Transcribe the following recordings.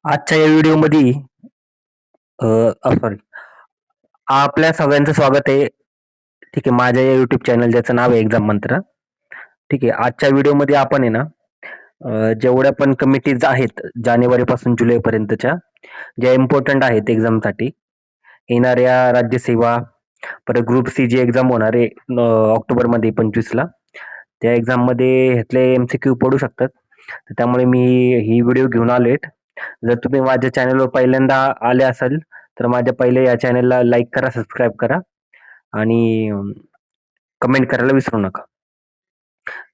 आजच्या या व्हिडिओमध्ये सॉरी, आपल्या सगळ्यांचं स्वागत आहे. ठीक आहे. माझ्या या YouTube चॅनल ज्याचं नाव आहे एक्झाम मंत्र. ठीक आहे. आजच्या व्हिडिओमध्ये आपण आहे ना, जेवढ्या पण कमिटीज आहेत जानेवारीपासून जुलैपर्यंतच्या, ज्या इम्पोर्टंट आहेत एक्झामसाठी, येणाऱ्या राज्यसेवा, परत ग्रुप सी जी एक्झाम होणार आहे ऑक्टोबरमध्ये 25ला. त्या एक्झाममध्ये ह्यातले MCQ पडू शकतात. तर त्यामुळे मी ही व्हिडिओ घेऊन आलोय. जर तुम्ही माझ्या चॅनलवर पहिल्यांदा आले असाल, तर माझ्या पहिले या चॅनलला लाईक करा, सबस्क्राईब करा आणि कमेंट करायला विसरू नका.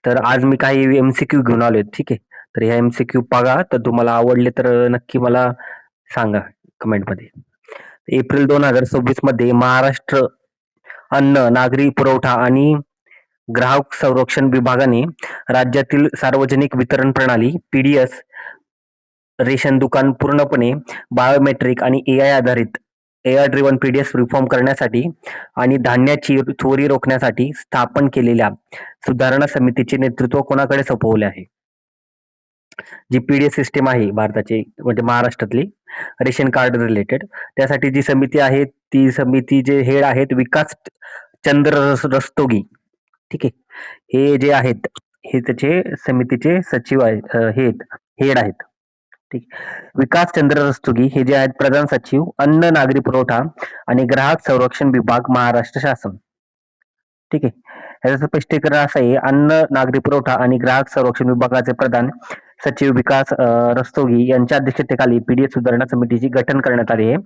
तर आज मी काही MCQ घेऊन आलोय. ठीक आहे. तर ह्या MCQ बघा. तर तुम्हाला आवडले तर नक्की मला सांगा कमेंटमध्ये. एप्रिल 2026 मध्ये महाराष्ट्र अन्न, नागरी पुरवठा आणि ग्राहक संरक्षण विभागाने राज्यातील सार्वजनिक वितरण प्रणाली PDS रेशन दुकान पूर्णपणे बायोमेट्रिक आणि AI आधारित AI ड्रिव्हन PDS रिफॉर्म करण्यासाठी आणि धान्याची चोरी रोखण्यासाठी स्थापन केलेल्या सुधारणा समितीचे नेतृत्व कोणाकडे सोपवले आहे? जी PDS सिस्टीम आहे भारताची म्हणजे महाराष्ट्रातली रेशन कार्ड रिलेटेड, त्यासाठी जी समिती आहे ती समिती जे हेड आहेत विकास चंद्र रस्तोगी. ठीक आहे. हे जे आहेत हे त्याचे समितीचे सचिव आहेत, हेड आहेत. ठीक. विकास चंद्र रस्तोगी हे जे आहेत प्रधान सचिव, अन्न, नागरी पुरवठा आणि ग्राहक संरक्षण विभाग, महाराष्ट्र शासन. ठीक आहे. याचं स्पष्टीकरण असं आहे, अन्न, नागरी पुरवठा आणि ग्राहक संरक्षण विभागाचे प्रधान सचिव विकास रस्तोगी यांच्या अध्यक्षतेखाली PDS सुधारणा समितीचे गठन करण्यात आले आहे.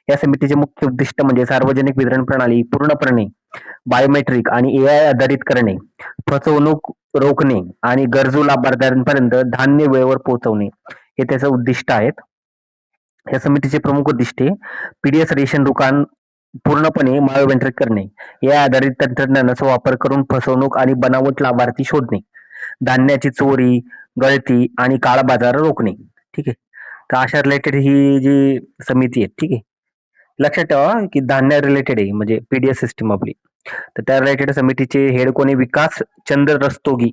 या समितीचे मुख्य उद्दिष्ट म्हणजे सार्वजनिक वितरण प्रणाली पूर्णपणे बायोमेट्रिक आणि AI आधारित करणे, फसवणूक रोखणे आणि गरजू लाभार्थ्यांपर्यंत धान्य वेळेवर पोहोचवणे हे त्याचं उद्दिष्ट आहेत. या समितीचे प्रमुख उद्दिष्टे PDS रेशन दुकान पूर्णपणे बायोमेट्रिक करणे, या आधारित तंत्रज्ञानाचा वापर करून फसवणूक आणि बनावट लाभार्थी शोधणे, धान्याची चोरी, गळती आणि काळाबाजार रोखणे. ठीक आहे. तर अशा रिलेटेड ही जी समिती आहे. ठीक आहे. लक्षात ठेवा की धान्य रिलेटेड आहे म्हणजे PDS सिस्टीम आपली. तर त्या रिलेटेड समितीचे हेड कोणी विकास चंद्र रस्तोगी.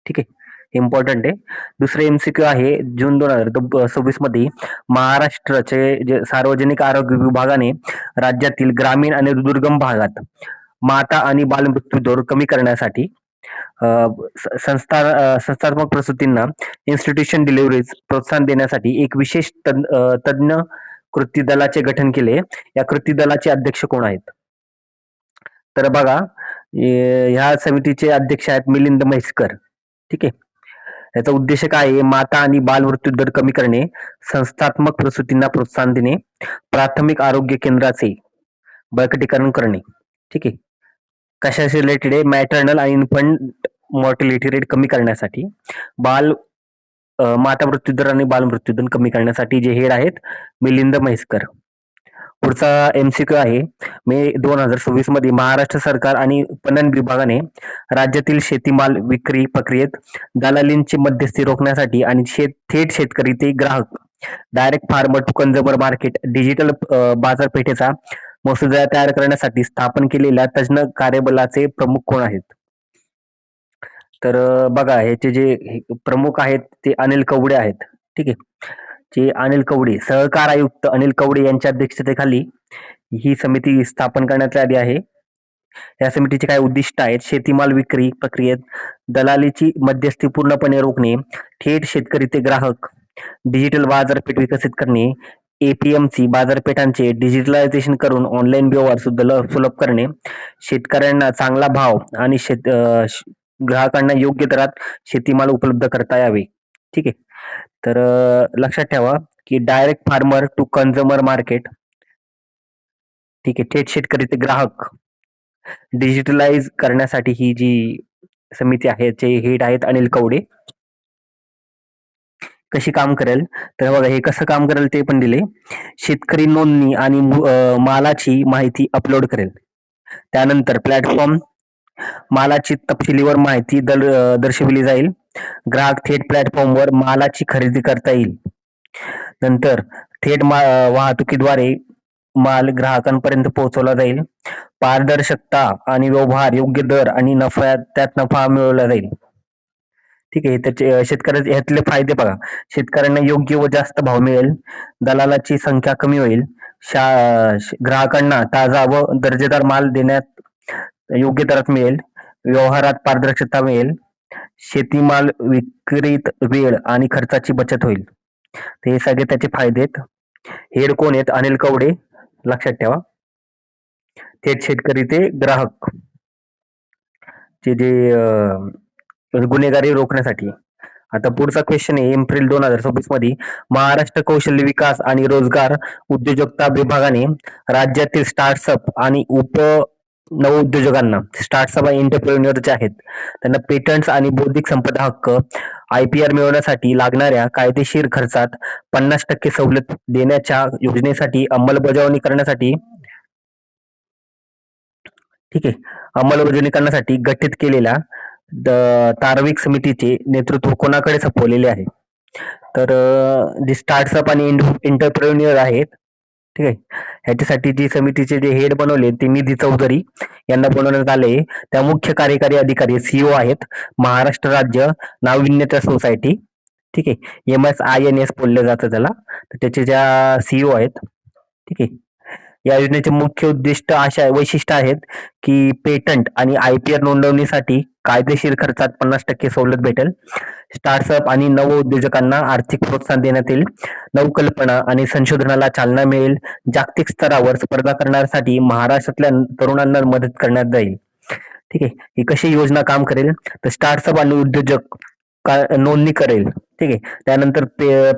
ठीक आहे. इम्पॉर्टंट आहे. दुसरे MCQ आहे जून 2026 मध्ये महाराष्ट्राचे जे सार्वजनिक आरोग्य विभागाने राज्यातील ग्रामीण आणि दुर्गम भागात माता आणि बालमृत्यू दर कमी करण्यासाठी संस्थात्मक प्रसूतींना इन्स्टिट्यूशन डिलिव्हरीज प्रोत्साहन देण्यासाठी एक विशेष तज्ञ कृती दलाचे गठन केले. या कृती दलाचे अध्यक्ष कोण आहेत? तर बघा, ह्या समितीचे अध्यक्ष आहेत मिलिंद म्हैसकर. ठीक आहे. याचा उद्देश काय आहे? माता आणि बाल मृत्यू दर कमी करणे, संस्थात्मक प्रसूतींना प्रोत्साहन देणे, प्राथमिक आरोग्य केंद्राचे बळकटीकरण करणे. ठीक आहे. कशाशी रिलेटेड आहे? मॅटर्नल आणि इन्फंट मॉर्टिलिटी रेट कमी करण्यासाठी, बाल माता मृत्यूदर आणि बाल मृत्यूदर कमी करण्यासाठी जे हेड आहेत मिलिंद म्हैसकर. पुढचा MCQ आहे, मे 2026 मध्ये महाराष्ट्र सरकार आणि पणन विभागाने राज्यातील शेतीमाल विक्री प्रक्रियेत दलालींची मध्यस्थी रोखण्यासाठी आणि थेट शेतकरी ते ग्राहक direct farmer to consumer market digital बाजारपेठेचा मसुदा तयार करण्यासाठी स्थापन केलेल्या तज्ञ कार्यबलाचे प्रमुख कोण आहेत? तर बघा, ह्याचे जे प्रमुख आहेत ते अनिल कवडे आहेत. ठीक आहे. जे अनिल कवडे, सहकार आयुक्त अनिल कवडे यांच्या अध्यक्षतेखाली ही समिती स्थापन करण्यात आली आहे. या समितीचे काय उद्दिष्ट आहेत? शेतीमाल विक्री प्रक्रियेत दलालीची मध्यस्थी पूर्णपणे रोखणे, थेट शेतकरी ते ग्राहक डिजिटल बाजारपेठ विकसित करणे, APMC बाजारपेठांचे डिजिटलायझेशन करून ऑनलाईन व्यवहार सुलभ करणे, शेतकऱ्यांना चांगला भाव आणि ग्राहकांना योग्य दरात शेतीमाल उपलब्ध करता यावे. ठीक आहे. तर लक्षात ठेवा की direct farmer to consumer market. ठीक आहे. थेट शेतकरी ते ग्राहक डिजिटलाइज करण्यासाठी ही जी समिती आहे चे हेड आहेत अनिल कवडे. कशी काम करेल? तर बघा, हे कसं काम करेल ते पण दिले. शेतकरी नोंदणी आणि मालाची माहिती अपलोड करेल. त्यानंतर प्लॅटफॉर्म मालाची तपशीलीवर माहिती दर्शविली जाईल. ग्राहक थेट प्लॅटफॉर्मवर मालाची खरेदी करता येईल. नंतर थेट वाहतुकीद्वारे माल ग्राहकांपर्यंत पोहोचवला जाईल. पारदर्शकता आणि व्यवहार योग्य दर आणि त्यात नफा मिळवला जाईल. ठीक आहे. त्याचे शेतकऱ्याचे ह्यातले फायदे बघा. शेतकऱ्यांना योग्य व जास्त भाव मिळेल. दलालाची संख्या कमी होईल. ग्राहकांना ताजा व दर्जेदार माल देण्यात योग्य दरात मिळेल. व्यवहारात पारदर्शकता मिळेल. शेतीमाल विक्रीत वेळ आणि खर्चाची बचत होईल. तर हे सगळे त्याचे फायदे आहेत. हेड कोण आहेत? अनिल कवडे. लक्षात ठेवा. थेट शेतकरी ते ग्राहक चे जे गुन्हेगारी रोखण्यासाठी. आता पुढचा क्वेश्चन आहे एप्रिल 2026 मध्ये महाराष्ट्र कौशल्य विकास आणि रोजगार उद्योजकता विभागाने राज्यातील स्टार्टअप आणि नवउद्योजकांना स्टार्टअप आणि एंटरप्रेन्युअर जे आहेत त्यांना पेटंट्स आणि बौद्धिक संपदा हक्क IPR मिळवण्यासाठी लागणाऱ्या कायदेशीर खर्चात 50% सवलत देण्याच्या योजनेसाठी अंमलबजावणी करण्यासाठी ठीक आहे अंमलबजावणी करण्यासाठी गठीत केलेल्या तार्विक समितीचे नेतृत्व कोणाकडे सोपवलेले आहे? तर जे स्टार्टअप आणि एंटरप्रेन्युअर आहेत ठीक आहे ह्याच्यासाठी जी समितीचे जे हेड बनवले ते निधी चौधरी यांना बनवण्यात आले. त्या मुख्य कार्यकारी अधिकारी CEO आहेत महाराष्ट्र राज्य नाविन्यता सोसायटी. ठीक आहे MSINS बोललं जातं त्याला. तर त्याचे ज्या CEO आहेत ठीक आहे या योजनेचे मुख्य उद्दिष्ट अशा वैशिष्ट्य आहेत की पेटंट आणि IPR नोंदवणीसाठी कायदेशीर खर्चात 50% सवलत भेटेल. स्टार्टअप आणि नवउद्योजकांना आर्थिक प्रोत्साहन देण्यात येईल. नवकल्पना आणि संशोधनाला चालना मिळेल. जागतिक स्तरावर स्पर्धा करण्यासाठी महाराष्ट्रातल्या तरुणांना मदत करण्यात जाईल. ठीक आहे ही कशी योजना काम करेल तर स्टार्टअप आणि उद्योजक नोंदणी करेल. ठीक आहे त्यानंतर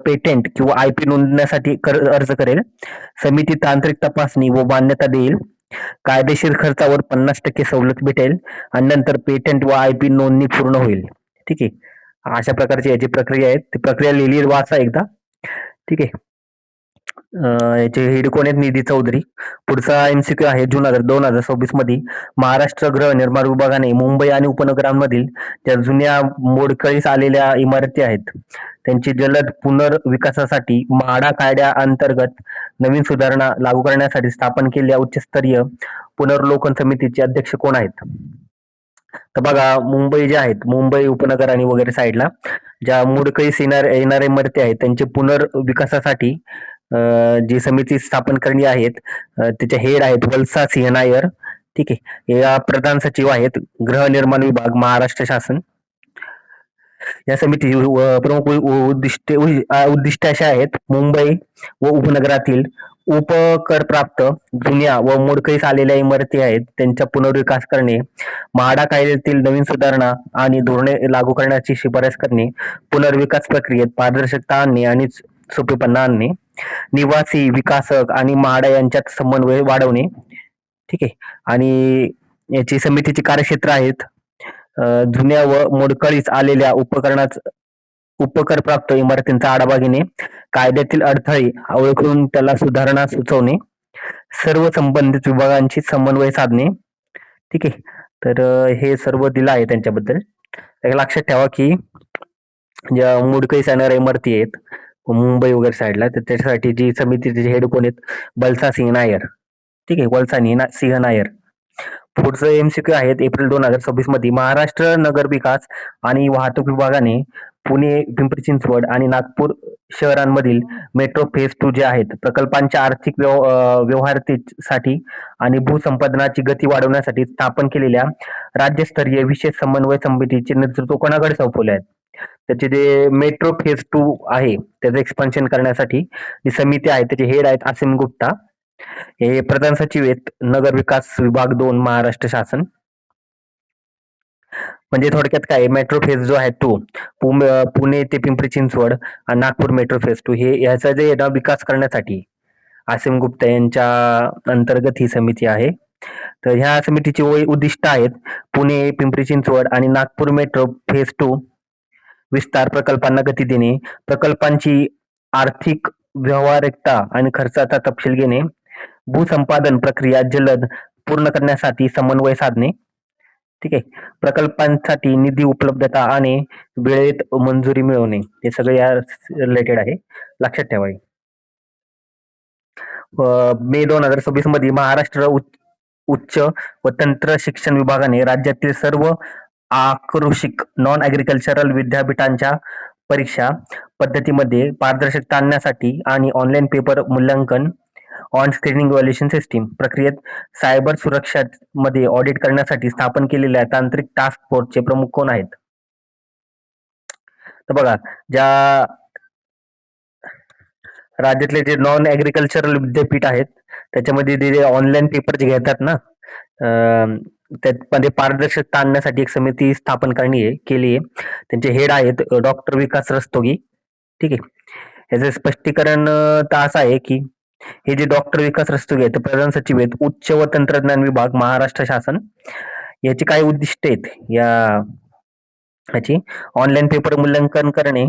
पेटेंट किंवा IP नोंदण्यासाठी अर्ज करेल. समिती तांत्रिक तपासणी व मान्यता देईल. कायदेशीर खर्चावर 50% सवलत भेटेल आणि नंतर पेटंट व IP नोंदणी पूर्ण होईल. ठीक आहे अशा प्रकारची याची प्रक्रिया आहे. ती प्रक्रिया लिहिली वाचा एकदा. ठीक आहे याचे हेड कोण आहेत? निधी चौधरी. पुढचा MCQ आहे जून 2026 मध्ये महाराष्ट्र गृहनिर्माण विभागाने मुंबई आणि उपनगरांमधील ज्या जुन्या मोडकळीस आलेल्या इमारती आहेत त्यांची जलद पुनर्विकासासाठी म्हाडा कायद्याअंतर्गत नवीन सुधारणा लागू करण्यासाठी स्थापन केलेल्या उच्चस्तरीय पुनर्वलोकन समितीचे अध्यक्ष कोण आहेत? तर बघा मुंबई जे आहेत मुंबई उपनगर आणि वगैरे साईडला ज्या मोडकळीस येणारे इमारती आहेत त्यांचे पुनर्विकासासाठी जी समिती स्थापन करणी आहेत त्याचे हेड आहेत वत्सा सिंह नायर. ठीक आहे या प्रधान सचिव आहेत गृहनिर्माण विभाग महाराष्ट्र शासन. या समितीची प्रमुख उद्दिष्टे अशी आहेत मुंबई व उपनगरातील उपकरप्राप्त जुन्या व मोडकळीस आलेल्या इमारती आहेत त्यांचा पुनर्विकास करणे. म्हाडा कायद्यातील नवीन सुधारणा आणि धोरणे लागू करण्याची शिफारस करणे. पुनर्विकास प्रक्रियेत पारदर्शकता आणणे आणि सोपेपणा आणणे. निवासी विकासक आणि म्हाडा यांच्यात समन्वय वाढवणे. ठीक आहे आणि याची समितीची कार्यक्षेत्र आहेत जुन्या व मोडकळीस आलेल्या उपकरप्राप्त इमारतींचा आढावा घेणे. कायद्यातील अडथळे ओळखून त्याला सुधारणा सुचवणे. सर्व संबंधित विभागांशी समन्वय साधणे. ठीक आहे तर हे सर्व दिलं आहे त्यांच्याबद्दल. लक्षात ठेवा की ज्या मोडकळीस येणाऱ्या इमारती आहेत मुंबई वगैरे साईडला तर त्याच्यासाठी जी समितीचे हेड कोण आहेत वत्सा सिंह नायर. ठीक आहे वत्सा सिंह नायर. पुढचं MCQ आहेत एप्रिल 2026 मध्ये महाराष्ट्र नगर विकास आणि वाहतूक विभागाने पुणे पिंपरी चिंचवड आणि नागपूर शहरांमधील मेट्रो फेज 2 जे आहेत प्रकल्पांच्या आर्थिक व्यवहारासाठी आणि भूसंपादनाची गती वाढवण्यासाठी स्थापन केलेल्या राज्यस्तरीय विशेष समन्वय समितीचे नेतृत्व कोणाकडे सोपवले आहे? त्याचे जे मेट्रो फेज 2 आहे त्याचं एक्सपान्शन करण्यासाठी जी समिती आहे त्याचे हेड आहेत असीम गुप्ता. हे प्रधान सचिव आहेत नगर विकास विभाग 2 महाराष्ट्र शासन. म्हणजे थोडक्यात काय मेट्रो फेज जो आहे तो पुणे ते पिंपरी चिंचवड आणि नागपूर मेट्रो फेज 2 हे याचा जे विकास करण्यासाठी असीम गुप्ता यांच्या अंतर्गत ही समिती आहे. तर ह्या समितीची उद्दिष्ट आहेत पुणे पिंपरी चिंचवड आणि नागपूर मेट्रो फेज 2 विस्तार प्रकल्पांना गती देणे. प्रकल्पांची आर्थिक व्यावहारिकता आणि खर्चाचा तपशील घेणे. भूसंपादन प्रक्रिया जलद पूर्ण करण्यासाठी समन्वय साधणे. ठीक आहे प्रकल्पांसाठी निधी उपलब्धता आणि वेळेत मंजुरी मिळवणे हे सगळे या रिलेटेड आहे. लक्षात ठेवा. मे 2026 मध्ये महाराष्ट्र उच्च व तंत्र शिक्षण विभागाने राज्यातील सर्व आक्रोशिक नॉन ॲग्रिकल्चरल विद्यापीठांच्या परीक्षा पद्धतीमध्ये पारदर्शकता आणण्यासाठी आणि ऑनलाईन पेपर मूल्यांकन, ऑन स्क्रीनिंग इव्हॅल्युएशन सिस्टीम प्रक्रियेत सायबर सुरक्षामध्ये ऑडिट करण्यासाठी स्थापन केलेल्या तांत्रिक टास्क फोर्सचे प्रमुख कोण आहेत? तर बघा, ज्या राज्यातले जे नॉन ॲग्रिकल्चरल विद्यापीठ आहेत, त्याच्यामध्ये जे ऑनलाईन पेपर जे घेतात ना, त्यामध्ये पारदर्शकता आणण्यासाठी एक समिती स्थापन केली आहे. त्यांचे हेड आहेत डॉक्टर विकास रस्तोगी. ठीक आहे. ह्याचं स्पष्टीकरण तर असं आहे, की हे जे डॉक्टर विकास रस्तोगी आहेत, ते प्रधान सचिव आहेत, उच्च व तंत्रज्ञान विभाग, महाराष्ट्र शासन. याची काय उद्दिष्ट आहेत याची? ऑनलाईन पेपर मूल्यांकन करणे,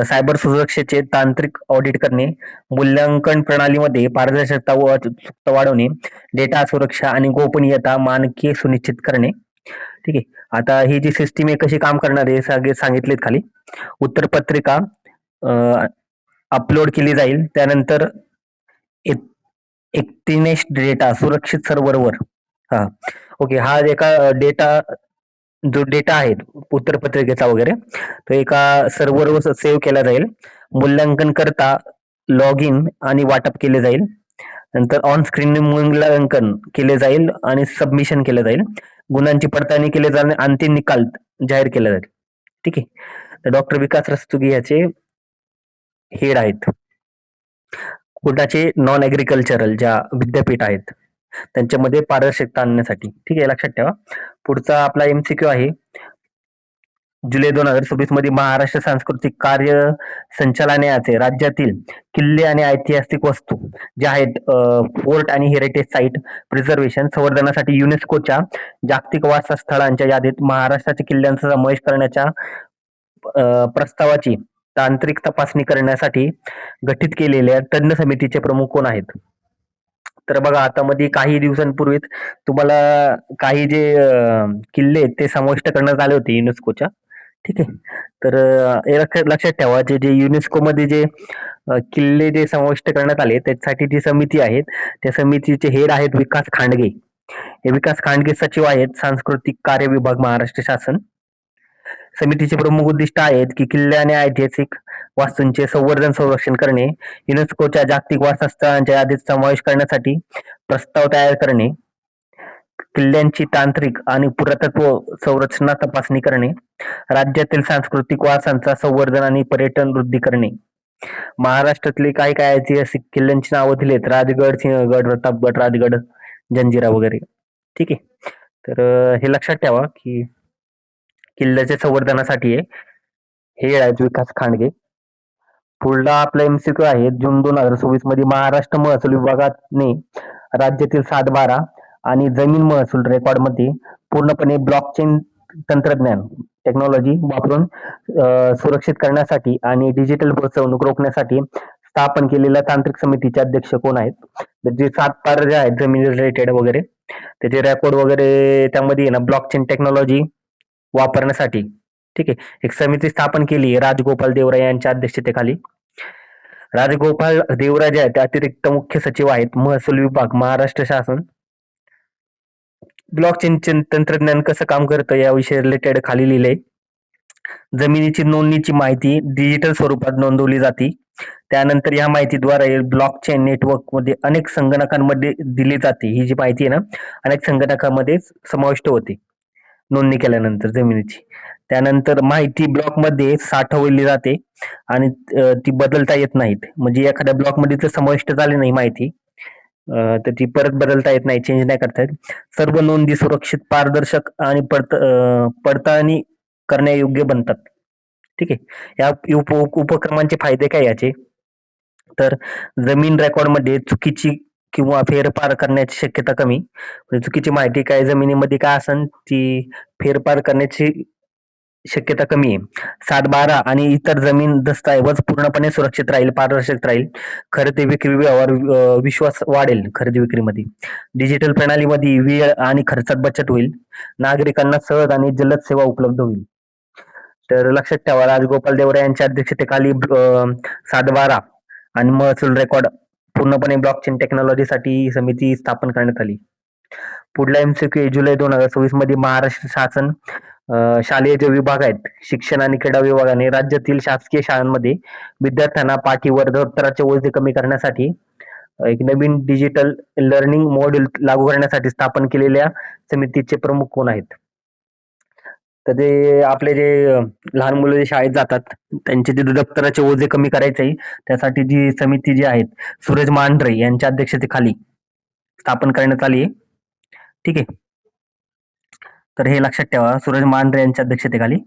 सायबर सुरक्षेचे तांत्रिक ऑडिट करणे, मूल्यांकन प्रणालीमध्ये पारदर्शकता व अचूकता वाढवणे, डेटा सुरक्षा आणि गोपनीयता मानके सुनिश्चित करणे. ठीक आहे. आता ही जी सिस्टीम आहे कशी काम करणार आहे सगळे सांगितलेत खाली. उत्तरपत्रिका अपलोड केली जाईल. त्यानंतर एकटीनेश डेटा सुरक्षित सर्व्हरवर. हा, ओके. हा एका जो डेटा आहे उत्तरपत्रिकेचा वगैरे, तो एका सर्व्हरवर सेव्ह केला जाईल. मूल्यांकन करता लॉग इन आणि वाटप केले जाईल. नंतर ऑन स्क्रीन मूल्यांकन केले जाईल आणि सबमिशन केलं जाईल. गुणांची पडताळणी केली जाईल आणि अंतिम निकाल जाहीर केला जाईल. ठीक आहे. तर डॉक्टर विकास रस्तोगी याचे हेड आहेत. कुठाचे? नॉन ॲग्रिकल्चरल ज्या विद्यापीठ आहेत त्यांच्यामध्ये पारदर्शकता आणण्यासाठी. ठीक आहे, लक्षात ठेवा. पुढचा आपला एमसीक्यू आहे. जुलै 2026 मध्ये महाराष्ट्र सांस्कृतिक कार्य संचालनालयाचे राज्यातील किल्ले आणि ऐतिहासिक वस्तू ज्या आहेत, फोर्ट आणि हेरिटेज साईट प्रिझर्वेशन संवर्धनासाठी युनेस्कोच्या जागतिक वारसा यादीत महाराष्ट्राच्या किल्ल्यांचा समावेश करण्याच्या प्रस्तावाची तांत्रिक तपासणी करण्यासाठी गठीत केलेल्या तज्ञ समितीचे प्रमुख कोण आहेत? तर बघा, आता मध्ये काही दिवसांपूर्वीच तुम्हाला काही जे किल्ले आहेत ते समाविष्ट करण्यात आले होते युनेस्कोच्या. ठीक आहे. तर हे लक्षात ठेवा, जे जे युनेस्कोमध्ये जे किल्ले जे समाविष्ट करण्यात आले त्यासाठी जी समिती आहेत, त्या समितीचे हेड आहेत विकास खांडगे. हे विकास खांडगे सचिव आहेत, सांस्कृतिक कार्य विभाग, महाराष्ट्र शासन. समितीचे प्रमुख उद्दिष्ट आहेत की किल्ले आणि ऐतिहासिक वास्तूंचे संवर्धन संरक्षण करणे, युनेस्कोच्या जागतिक वारसा स्थळांच्या यादीत समावेश करण्यासाठी प्रस्ताव तयार करणे, किल्ल्यांची तांत्रिक आणि पुरातत्व संरचना तपासणी करणे, राज्यातील सांस्कृतिक वारसांचा संवर्धन आणि पर्यटन वृद्धी करणे. महाराष्ट्रातले काय काय ऐतिहासिक किल्ल्यांची नावं दिलेत: राजगड, सिंहगड, प्रतापगड, राजगड, जंजिरा वगैरे. ठीक आहे. तर हे लक्षात ठेवा की किल्ल्याच्या संवर्धनासाठी हे आहेत विकास खांडगे. पुढला आपला एमसीक्यू आहे. जून 2026 मध्ये महाराष्ट्र महसूल विभागाने राज्यातील 7/12 आणि जमीन महसूल रेकॉर्डमध्ये पूर्णपणे ब्लॉकचेन तंत्रज्ञान टेक्नॉलॉजी वापरून सुरक्षित करण्यासाठी आणि डिजिटल फसवणूक रोखण्यासाठी स्थापन केलेल्या तांत्रिक समितीचे अध्यक्ष कोण आहेत? तर जे 7/12 जे आहेत जमीन रिलेटेड वगैरे त्याचे रेकॉर्ड वगैरे त्यामध्ये ना ब्लॉकचेन टेक्नॉलॉजी वापरण्यासाठी, ठीक आहे, एक समिती स्थापन केली राजगोपाल देवरा यांच्या अध्यक्षतेखाली. राजगोपाल देवरा जे आहेत ते अतिरिक्त मुख्य सचिव आहेत, महसूल विभाग, महाराष्ट्र शासन. ब्लॉकचेन तंत्रज्ञान कसं काम करतं याविषयी रिलेटेड खाली लिहिलंय. जमिनीची नोंदणीची माहिती डिजिटल स्वरूपात नोंदवली जाते. त्यानंतर या माहितीद्वारे ब्लॉकचेन नेटवर्क मध्ये अनेक संगणकांमध्ये दिली जाते. ही जी माहिती आहे ना, अनेक संगणकामध्ये समाविष्ट होते नोंदणी केल्यानंतर जमिनीची. त्यानंतर माहिती ब्लॉकमध्ये साठवली जाते आणि ती बदलता येत नाहीत. म्हणजे एखाद्या ब्लॉकमध्ये जर समाविष्ट झाली नाही माहिती, तर ती परत बदलता येत नाही, चेंज नाही करता येत. सर्व नोंदी सुरक्षित, पारदर्शक आणि पडताळणी करण्यायोग्य बनतात. ठीक आहे. या उपक्रमांचे फायदे काय याचे? तर जमीन रेकॉर्डमध्ये चुकीची किंवा फेरफार करण्याची शक्यता कमी. म्हणजे चुकीची माहिती काय जमिनीमध्ये काय असेल ती फेरफार करण्याची शक्यता कमी आहे. 7/12 आणि इतर जमीन दस्तऐवज पूर्णपणे सुरक्षित राहील, पारदर्शक राहील. खरेदी विक्री व्यवहार विश्वास वाढेल खरेदी विक्रीमध्ये. डिजिटल प्रणालीमध्ये वेळ आणि खर्चात बचत होईल. नागरिकांना सहज आणि जलद सेवा उपलब्ध होईल. तर लक्षात ठेवा, राजगोपाल देवरा यांच्या अध्यक्षतेखाली 7/12 आणि महसूल रेकॉर्ड पूर्णपणे ब्लॉकचेन टेक्नॉलॉजीसाठी समिती स्थापन करण्यात आली. पुढला एमसीक्यू जुलै 2026 मध्ये महाराष्ट्र शासन शालेय जे विभाग आहेत, शिक्षण आणि क्रीडा विभागाने राज्यातील शासकीय शाळांमध्ये विद्यार्थ्यांना पाठीवर दप्तराचे ओझे कमी करण्यासाठी एक नवीन डिजिटल लर्निंग मॉड्यूल लागू करण्यासाठी स्थापन केलेल्या समितीचे प्रमुख कोण आहेत? तर ते आपले जे लहान मुलं जे शाळेत जातात, त्यांचे जे दप्तराचे ओझे कमी करायचे आहे, त्यासाठी जी समिती जी आहेत, सूरज मांढरे यांच्या अध्यक्षतेखाली स्थापन करण्यात आली आहे. ठीक आहे. तर हे लक्षात ठेवा, सूरज मांढरे यांच्या अध्यक्षतेखाली.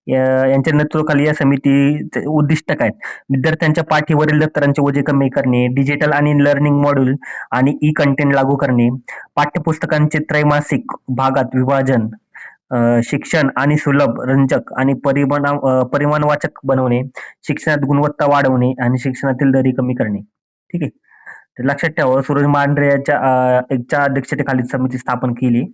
यांच्या नेतृत्वाखाली या समितीचे उद्दिष्ट काय आहेत? विद्यार्थ्यांच्या पाठीवरील दप्तरांचे ओझे कमी करणे, डिजिटल आणि लर्निंग मॉड्यूल आणि ई कंटेंट लागू करणे, पाठ्यपुस्तकांचे त्रैमासिक भागात विभाजन, शिक्षण आणि सुलभ, रंजक आणि परिमाणवाचक बनवणे, शिक्षणात गुणवत्ता वाढवणे आणि शिक्षणातील दरी कमी करणे. ठीक आहे. तर लक्षात ठेवा, सूरज मांढरे यांच्या अध्यक्षतेखाली समिती स्थापन केली.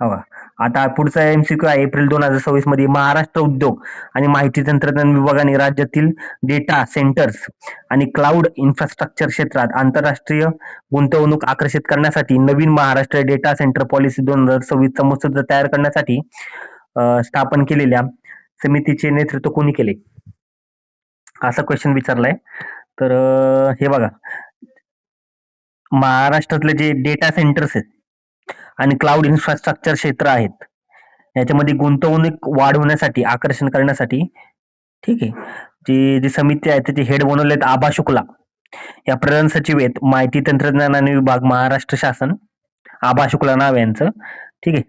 हो का. आता पुढचा एमसीक्यू आहे. एप्रिल 2026 मध्ये महाराष्ट्र उद्योग आणि माहिती तंत्रज्ञान विभागाने राज्यातील डेटा सेंटर्स आणि क्लाउड इन्फ्रास्ट्रक्चर क्षेत्रात आंतरराष्ट्रीय गुंतवणूक आकर्षित करण्यासाठी नवीन महाराष्ट्र डेटा सेंटर पॉलिसी 2026 चा मसुदा तयार करण्यासाठी स्थापन केलेल्या समितीचे नेतृत्व कोणी केले? असा क्वेश्चन विचारलाय. तर हे बघा, महाराष्ट्रातले जे डेटा सेंटर्स आहेत आणि क्लाउड इन्फ्रास्ट्रक्चर क्षेत्र आहेत, याच्यामध्ये गुंतवणूक वाढवण्यासाठी, आकर्षण करण्यासाठी, ठीक आहे, जी जी समिती आहे त्याचे हेड बनवलेत आबा शुक्ला. या प्रधान सचिव आहेत माहिती तंत्रज्ञान आणि विभाग, महाराष्ट्र शासन. आबा शुक्ला नाव आहे यांचं. ठीक आहे.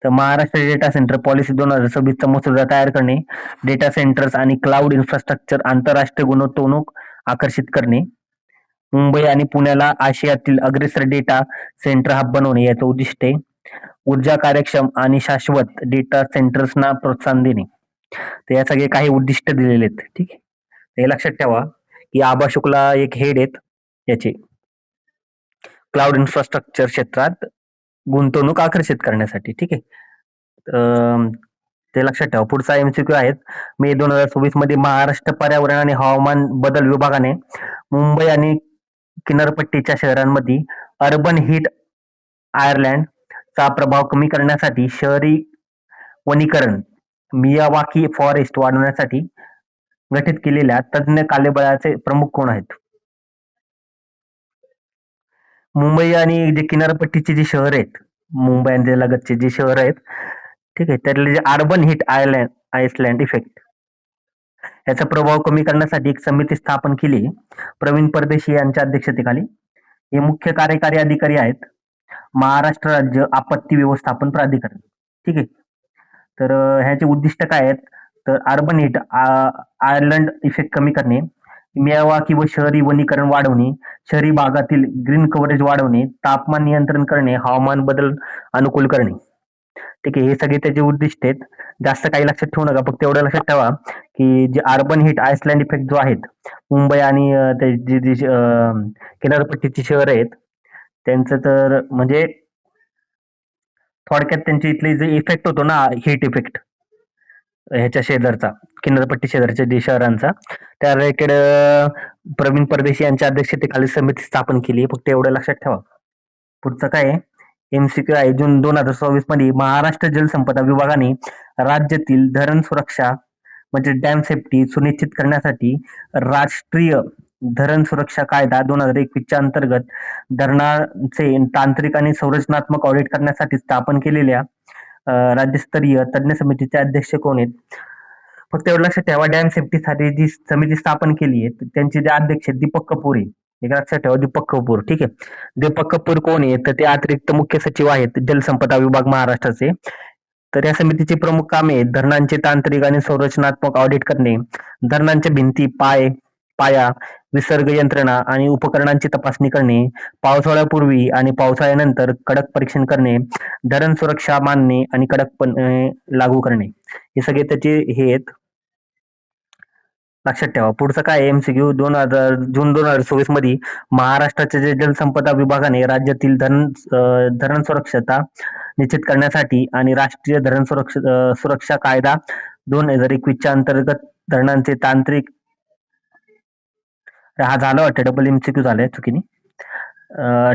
तर महाराष्ट्र डेटा सेंटर पॉलिसी 2026 चा मसुदा तयार करणे, डेटा सेंटर्स आणि क्लाउड इन्फ्रास्ट्रक्चर आंतरराष्ट्रीय गुंतवणूक आकर्षित करणे, मुंबई आणि पुण्याला आशियातील अग्रेसर डेटा सेंटर हब बनवणे याचं उद्दिष्ट आहे. ऊर्जा कार्यक्षम आणि शाश्वत डेटा सेंटर्सना प्रोत्साहन देणे. तर या सगळे काही उद्दिष्ट दिलेले आहेत. ठीक आहे. हे लक्षात ठेवा की आबा शुक्ला एक हेड आहेत याचे, क्लाउड इन्फ्रास्ट्रक्चर क्षेत्रात गुंतवणूक आकर्षित करण्यासाठी. ठीक आहे. ते लक्षात ठेवा. पुढचा एमसीक्यू आहेत. मे 2024 मध्ये महाराष्ट्र पर्यावरण आणि हवामान बदल विभागाने मुंबई आणि किनारपट्टीच्या शहरांमध्ये अर्बन हीट आयर्लँड चा प्रभाव कमी करण्यासाठी शहरी वनीकरण, मियावाकी फॉरेस्ट वाढवण्यासाठी गठीत केलेल्या तज्ञ कार्यबळाचे प्रमुख कोण आहेत? मुंबई आणि जे किनारपट्टीचे जे शहर आहेत, मुंबई आणि लगतचे जे शहर आहेत, ठीक आहे, त्यातले जे अर्बन हीट आयसलँड इफेक्ट याचा प्रभाव कमी करण्यासाठी एक समिती स्थापन केली, प्रवीण परदेशी यांच्या अध्यक्षतेखाली. हे मुख्य कार्यकारी अधिकारी आहेत, महाराष्ट्र राज्य आपत्ती व्यवस्थापन प्राधिकरण. ठीक आहे. तर ह्याचे उद्दिष्ट काय आहेत? तर अर्बन हीट आयर्लंड इफेक्ट कमी करणे, मियावाकी व शहरी वनीकरण वाढवणे, शहरी भागातील ग्रीन कव्हरेज वाढवणे, तापमान नियंत्रण करणे, हवामान बदल अनुकूल करणे. ठीक आहे. हे सगळे त्याचे उद्दिष्ट आहेत. जास्त काही लक्षात ठेवू नका, फक्त एवढं लक्षात ठेवा की जे अर्बन हीट आयसलँड इफेक्ट जो आहेत, मुंबई आणि ते जे किनारपट्टीची शहर आहेत त्यांचं, तर म्हणजे थोडक्यात त्यांच्या इथले जे इफेक्ट होतो ना, हीट इफेक्ट ह्याच्या शेजारचा, किनारपट्टी शेजारच्या जे शहरांचा, त्या रिलेटेड प्रवीण परदेशी यांच्या अध्यक्षतेखाली समिती स्थापन केली. फक्त एवढं लक्षात ठेवा. पुढचं काय आहे? एमसीक्यू आहे. जून 2024 मध्ये महाराष्ट्र जलसंपदा विभागाने राज्यातील धरण सुरक्षा म्हणजे डॅम सेफ्टी सुनिश्चित करण्यासाठी राष्ट्रीय धरण सुरक्षा कायदा 2021 च्या अंतर्गत धरणांचे तांत्रिक आणि संरचनात्मक ऑडिट करण्यासाठी स्थापन केलेल्या राज्यस्तरीय तज्ञ समितीचे अध्यक्ष कोण आहेत? फक्त एवढं लक्षात ठेवा, डॅम सेफ्टीसाठी जी समिती स्थापन केली आहे त्यांचे जे अध्यक्ष आहेत दीपक कपूर आहे. एक लक्षात ठेवा, दीपक कपूर. ठीक आहे. दीपक कपूर कोण आहे? तर ते अतिरिक्त मुख्य सचिव आहेत जलसंपदा विभाग महाराष्ट्राचे. तर या समितीची प्रमुख कामे आहेत: धरणांचे तांत्रिक आणि संरचनात्मक ऑडिट करणे, धरणांच्या भिंती, पाया, विसर्ग यंत्रणा आणि उपकरणांची तपासणी करणे, पावसाळ्यापूर्वी आणि पावसाळ्यानंतर कडक परीक्षण करणे, धरण सुरक्षा मानणे आणि कडकपणे लागू करणे. हे सगळे त्याचे हे आहेत. लक्षात ठेवा. पुढचं काय? एमसीक्यू जून 2024 मध्ये महाराष्ट्राच्या जे जलसंपदा विभागाने राज्यातील धरण सुरक्षता निश्चित करण्यासाठी आणि राष्ट्रीय धरण सुरक्षा कायदा 2021 च्या अंतर्गत धरणांचे तांत्रिक, हा झाला वाटतं, डबल एमसीक्यू झालाय चुकीने.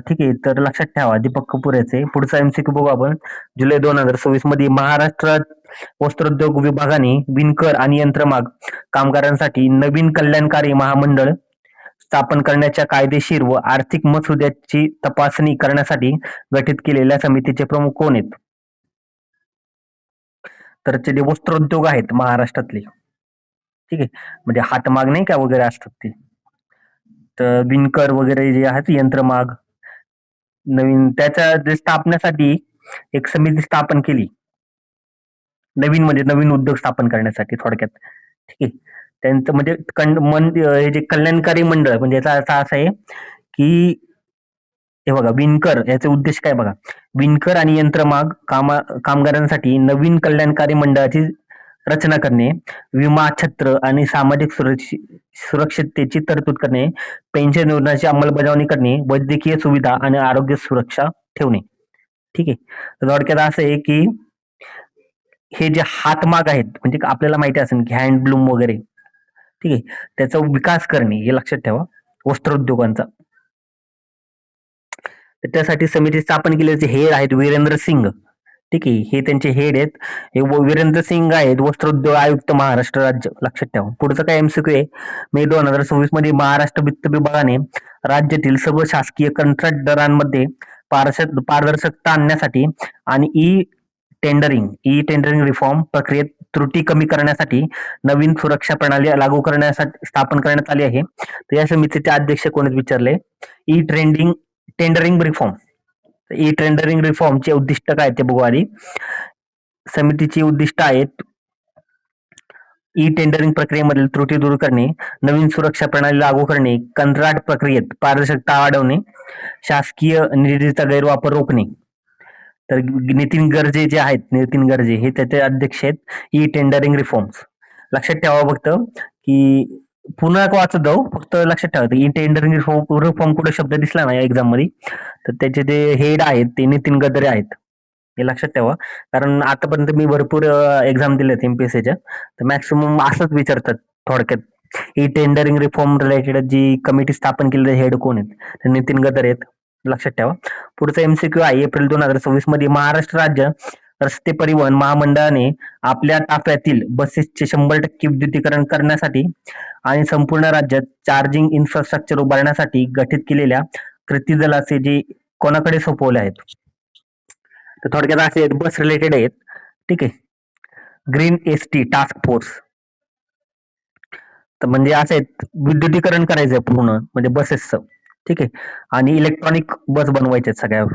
ठीक आहे. तर लक्षात ठेवा दीपक कपूर याचे. पुढचा एमसीक्यू बघू आपण. जुलै 2026 मध्ये महाराष्ट्रात वस्त्रोद्योग विभागाने विणकर आणि यंत्रमाग कामगारांसाठी नवीन कल्याणकारी महामंडळ स्थापन करण्याच्या कायदेशीर व आर्थिक मसुद्याची तपासणी करण्यासाठी गठीत केलेल्या समितीचे प्रमुख कोण आहेत? तर ते जे वस्त्रोद्योग आहेत महाराष्ट्रातले, ठीक आहे. म्हणजे हातमाग नाही का वगैरे असतात ते. तर विणकर वगैरे जे आहेत यंत्रमाग नवीन त्याच्या जे स्थापनेसाठी एक समिती स्थापन केली. नवीन म्हणजे नवीन उद्योग स्थापन करण्यासाठी थोडक्यात. ठीक आहे. त्यांचं म्हणजे हे जे कल्याणकारी मंडळ म्हणजे याचा अर्थ असा आहे, की हे बघा विणकर याचे उद्देश काय बघा. विणकर आणि यंत्रमाग कामगारांसाठी नवीन कल्याणकारी मंडळाची रचना करणे, विमा, छत्र आणि सामाजिक सुरक्षिततेची तरतूद करणे, पेन्शन योजनेची अंमलबजावणी करणे, वैद्यकीय सुविधा आणि आरोग्य सुरक्षा ठेवणे. ठीक आहे. तर थोडक्यात असं आहे, की हे जे हातमाग आहेत म्हणजे आपल्याला माहिती असेल की हँडलूम वगैरे, ठीक आहे. त्याचा विकास करणे हे लक्षात ठेवा वस्त्रोद्योगांचा. तर त्यासाठी समिती स्थापन केल्याचे हेड आहेत वीरेंद्र सिंग. ठीक आहे. हे त्यांचे हेड आहेत. हे वीरेंद्र सिंग आहेत वस्त्रोद्योग आयुक्त महाराष्ट्र राज्य. लक्षात ठेवा. पुढचं काय एमसीक्यू आहे. मे 2026 मध्ये महाराष्ट्र वित्त विभागाने राज्यातील सर्व शासकीय कंत्राटदारांमध्ये पारदर्शकता आणण्यासाठी आणि ई टेंडरिंग रिफॉर्म प्रक्रियेत त्रुटी कमी करण्यासाठी नवीन सुरक्षा प्रणाली लागू करण्यासाठी स्थापन करण्यात आली आहे. तर या समितीचे अध्यक्ष कोणी विचारले. E tendering reform. E tendering रिफॉर्मचे उद्दिष्ट काय ते बघू आधी. समितीची उद्दिष्ट आहेत ई टेंडरिंग प्रक्रियेमधील त्रुटी दूर करणे, नवीन सुरक्षा प्रणाली लागू करणे, कंत्राट प्रक्रियेत पारदर्शकता वाढवणे, शासकीय निधीचा गैरवापर रोखणे. तर नितीन गर्जे जे आहेत नितीन गर्जे हे त्याचे अध्यक्ष आहेत ई टेंडरिंग रिफॉर्म्स. लक्षात ठेवा फक्त की पुन्हा वाचत जाऊ फक्त लक्षात ठेवा ई टेंडरिंग रिफॉर्म कुठे शब्द दिसला ना एक्झाम मध्ये तर त्याचे जे हेड आहेत ते नितीन गडकरी आहेत. हे लक्षात ठेवा कारण आतापर्यंत मी भरपूर एक्झाम दिलेत एमपीएससीच्या तर मॅक्सिमम असंच विचारतात थोडक्यात ई टेंडरिंग रिफॉर्म रिलेटेड जी कमिटी स्थापन केलेली हेड कोण आहेत तर नितीन गडकरी आहेत. लक्षात ठेवा. पुढचा एमसीक्यू आहे एप्रिल 2026 मध्ये महाराष्ट्र राज्य रस्ते परिवहन महामंडळाने आपल्या ताफ्यातील बसेसचे 100% विद्युतीकरण करण्यासाठी आणि संपूर्ण राज्यात चार्जिंग इन्फ्रास्ट्रक्चर उभारण्यासाठी गठीत केलेल्या कृती दलाचे जे कोणाकडे सोपवले आहेत. तर थोडक्यात असे आहेत बस रिलेटेड आहेत. ठीक आहे. Green ST task force. तर म्हणजे असे आहेत विद्युतीकरण करायचंय पूर्ण म्हणजे बसेसचं. ठीक आहे. आणि इलेक्ट्रॉनिक बस बनवायचे सगळ्या.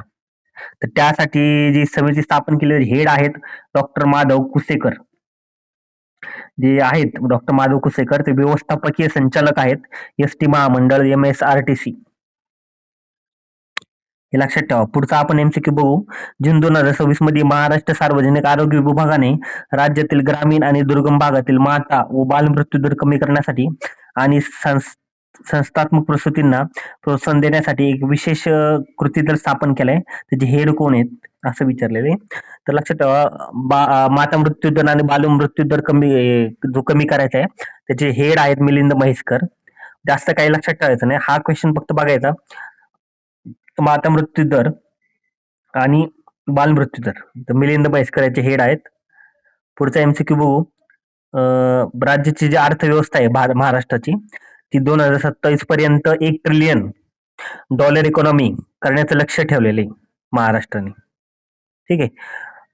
तर त्यासाठी जी समिती स्थापन केलेली हेड आहेत डॉक्टर माधव कुसेकर. जे आहेत डॉक्टर माधव कुसेकर ते व्यवस्थापकीय संचालक आहेत एसटी महामंडळ MSRTC. हे लक्षात ठेवा. पुढचा आपण एमसीक्यू बघू. जून 2026 मध्ये महाराष्ट्र सार्वजनिक आरोग्य विभागाने राज्यातील ग्रामीण आणि दुर्गम भागातील माता व बाल मृत्यू दर कमी करण्यासाठी आणि संस्थात्मक प्रसूतींना प्रोत्साहन देण्यासाठी एक विशेष कृती दल स्थापन केलाय. त्याचे हेड कोण आहेत असं विचारलेले. तर लक्षात ठेवा माता मृत्यू दर आणि बाल मृत्यू दर जो कमी करायचा आहे त्याचे हेड आहेत मिलिंद म्हैसकर. जास्त काही लक्षात ठेवायचं नाही. हा क्वेश्चन फक्त बघायचा. माता मृत्यू दर आणि बाल मृत्यू दर तर मिलिंद म्हैसकर याचे हेड आहेत. पुढचा एमसीक्यू बघू. राज्याची जी अर्थव्यवस्था आहे महाराष्ट्राची ती 2027 पर्यंत $1 ट्रिलियन इकॉनॉमी करण्याचं लक्ष ठेवलेले महाराष्ट्राने. ठीक आहे.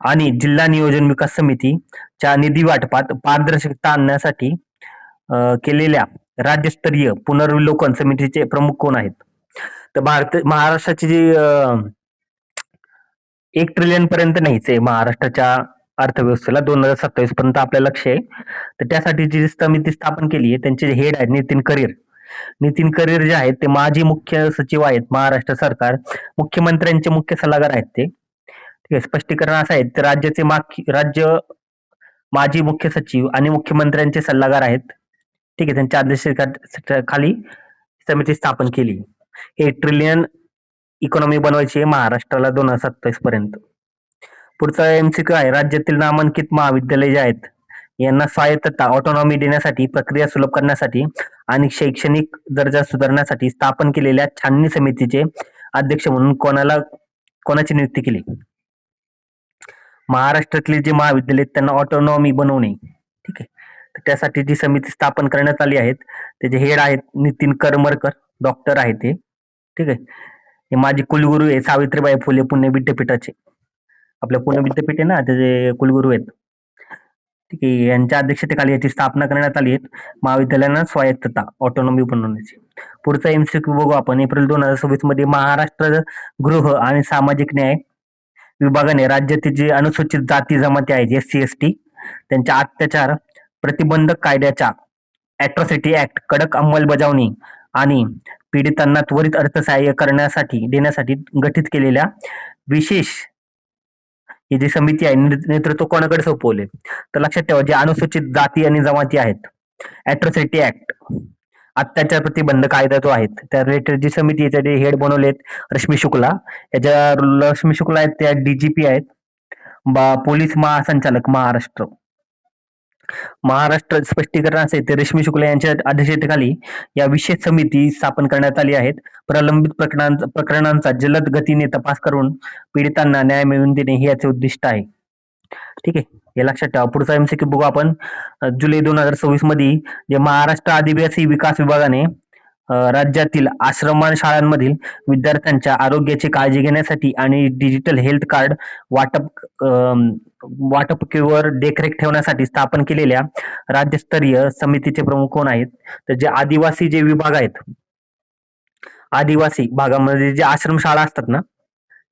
आणि जिल्हा नियोजन विकास समितीच्या निधी वाटपात पारदर्शकता आणण्यासाठी केलेल्या राज्यस्तरीय पुनर्विलोकन समितीचे प्रमुख कोण आहेत. तर महाराष्ट्राची जी 1 ट्रिलियन पर्यंत नाहीच आहे महाराष्ट्राच्या अर्थव्यवस्थेला 2027 पर्यंत आपलं लक्ष आहे. तर त्यासाठी जी समिती स्थापन केली आहे त्यांचे हेड आहेत नितीन करीर. नितीन करीर जे आहेत ते माजी मुख्य सचिव आहेत महाराष्ट्र सरकार. मुख्यमंत्र्यांचे मुख्य सल्लागार आहेत ते. ठीक आहे. स्पष्टीकरण असं आहे ते राज्य माजी मुख्य सचिव आणि मुख्यमंत्र्यांचे सल्लागार आहेत. ठीक आहे. त्यांच्या आदेशाखाली समिती स्थापन केली. 1 ट्रिलियन इकॉनॉमी बनवायची आहे महाराष्ट्राला 2027 पर्यंत. पुढचा एमसीक्यू आहे राज्यातील नामांकित महाविद्यालय जे आहेत यांना स्वायत्तता ऑटोनॉमी देण्यासाठी प्रक्रिया सुलभ करण्यासाठी आणि शैक्षणिक दर्जा सुधारण्यासाठी स्थापन केलेल्या छाननी समितीचे अध्यक्ष म्हणून कोणाची नियुक्ती केली? महाराष्ट्रातले जे महाविद्यालय आहेत त्यांना ऑटोनॉमी बनवणे. ठीक आहे. तर त्यासाठी जी समिती स्थापन करण्यात आली आहेत, त्याचे हेड आहेत नितीन करमरकर, डॉक्टर आहेत ते. ठीक आहे. हे माझे कुलगुरू आहे सावित्रीबाई फुले पुणे विद्यापीठाचे. आपल्या पुणे विद्यापीठ आहे ना, त्याचे कुलगुरू आहेत. ठीक आहे. यांच्या अध्यक्षतेखाली याची स्थापना करण्यात आली आहे. महाविद्यालयांना स्वायत्तता, ऑटोनॉमी बनवण्याची. पुढचा एमसीक्यू बघू आपण. एप्रिल 2026 मध्ये महाराष्ट्र गृह आणि सामाजिक न्याय विभागाने राज्यातील जे अनुसूचित जाती जमाती आहेत एससी एसटी त्यांच्या अत्याचार प्रतिबंधक कायद्याच्या अॅट्रॉसिटी ऍक्ट कडक अंमलबजावणी आणि पीडितांना त्वरित अर्थसहाय्य देण्यासाठी गठीत केलेल्या विशेष ही जी समिती आहे नेतृत्व कोणाकडे सोपवले? तर लक्षात ठेवा, जे अनुसूचित जाती आणि जमाती आहेत, अॅट्रॉसिटी ऍक्ट अत्याचार प्रतिबंध कायदा जो आहे त्या रिलेटेड जी समिती आहे त्याचे हेड बनवलेत रश्मी शुक्ला. याच्या रश्मी शुक्ला आहेत त्या डीजीपी आहेत, पोलीस महासंचालक महाराष्ट्र स्पष्टीकरण असे ते रश्मी शुक्ला यांच्या अध्यक्षतेखाली या विशेष समिती स्थापन करण्यात आली आहेत. प्रलंबित प्रकरणांचा जलद गतीने तपास करून पीडितांना न्याय मिळवून देणे हे याचे उद्दिष्ट आहे. ठीक आहे, हे लक्षात ठेवा. पुढचा एमसीक्यू बघू आपण. जुलै 2026 मध्ये जे महाराष्ट्र आदिवासी विकास विभागाने राज्यातील शाळांमधील विद्यार्थ्यांच्या आरोग्याची काळजी घेण्यासाठी आणि डिजिटल हेल्थ कार्ड वाटपकीवर देखरेख ठेवण्यासाठी स्थापन केलेल्या राज्यस्तरीय समितीचे प्रमुख कोण आहेत? तर जे आदिवासी जे विभाग आहेत, आदिवासी भागामध्ये जे आश्रमशाळा असतात ना,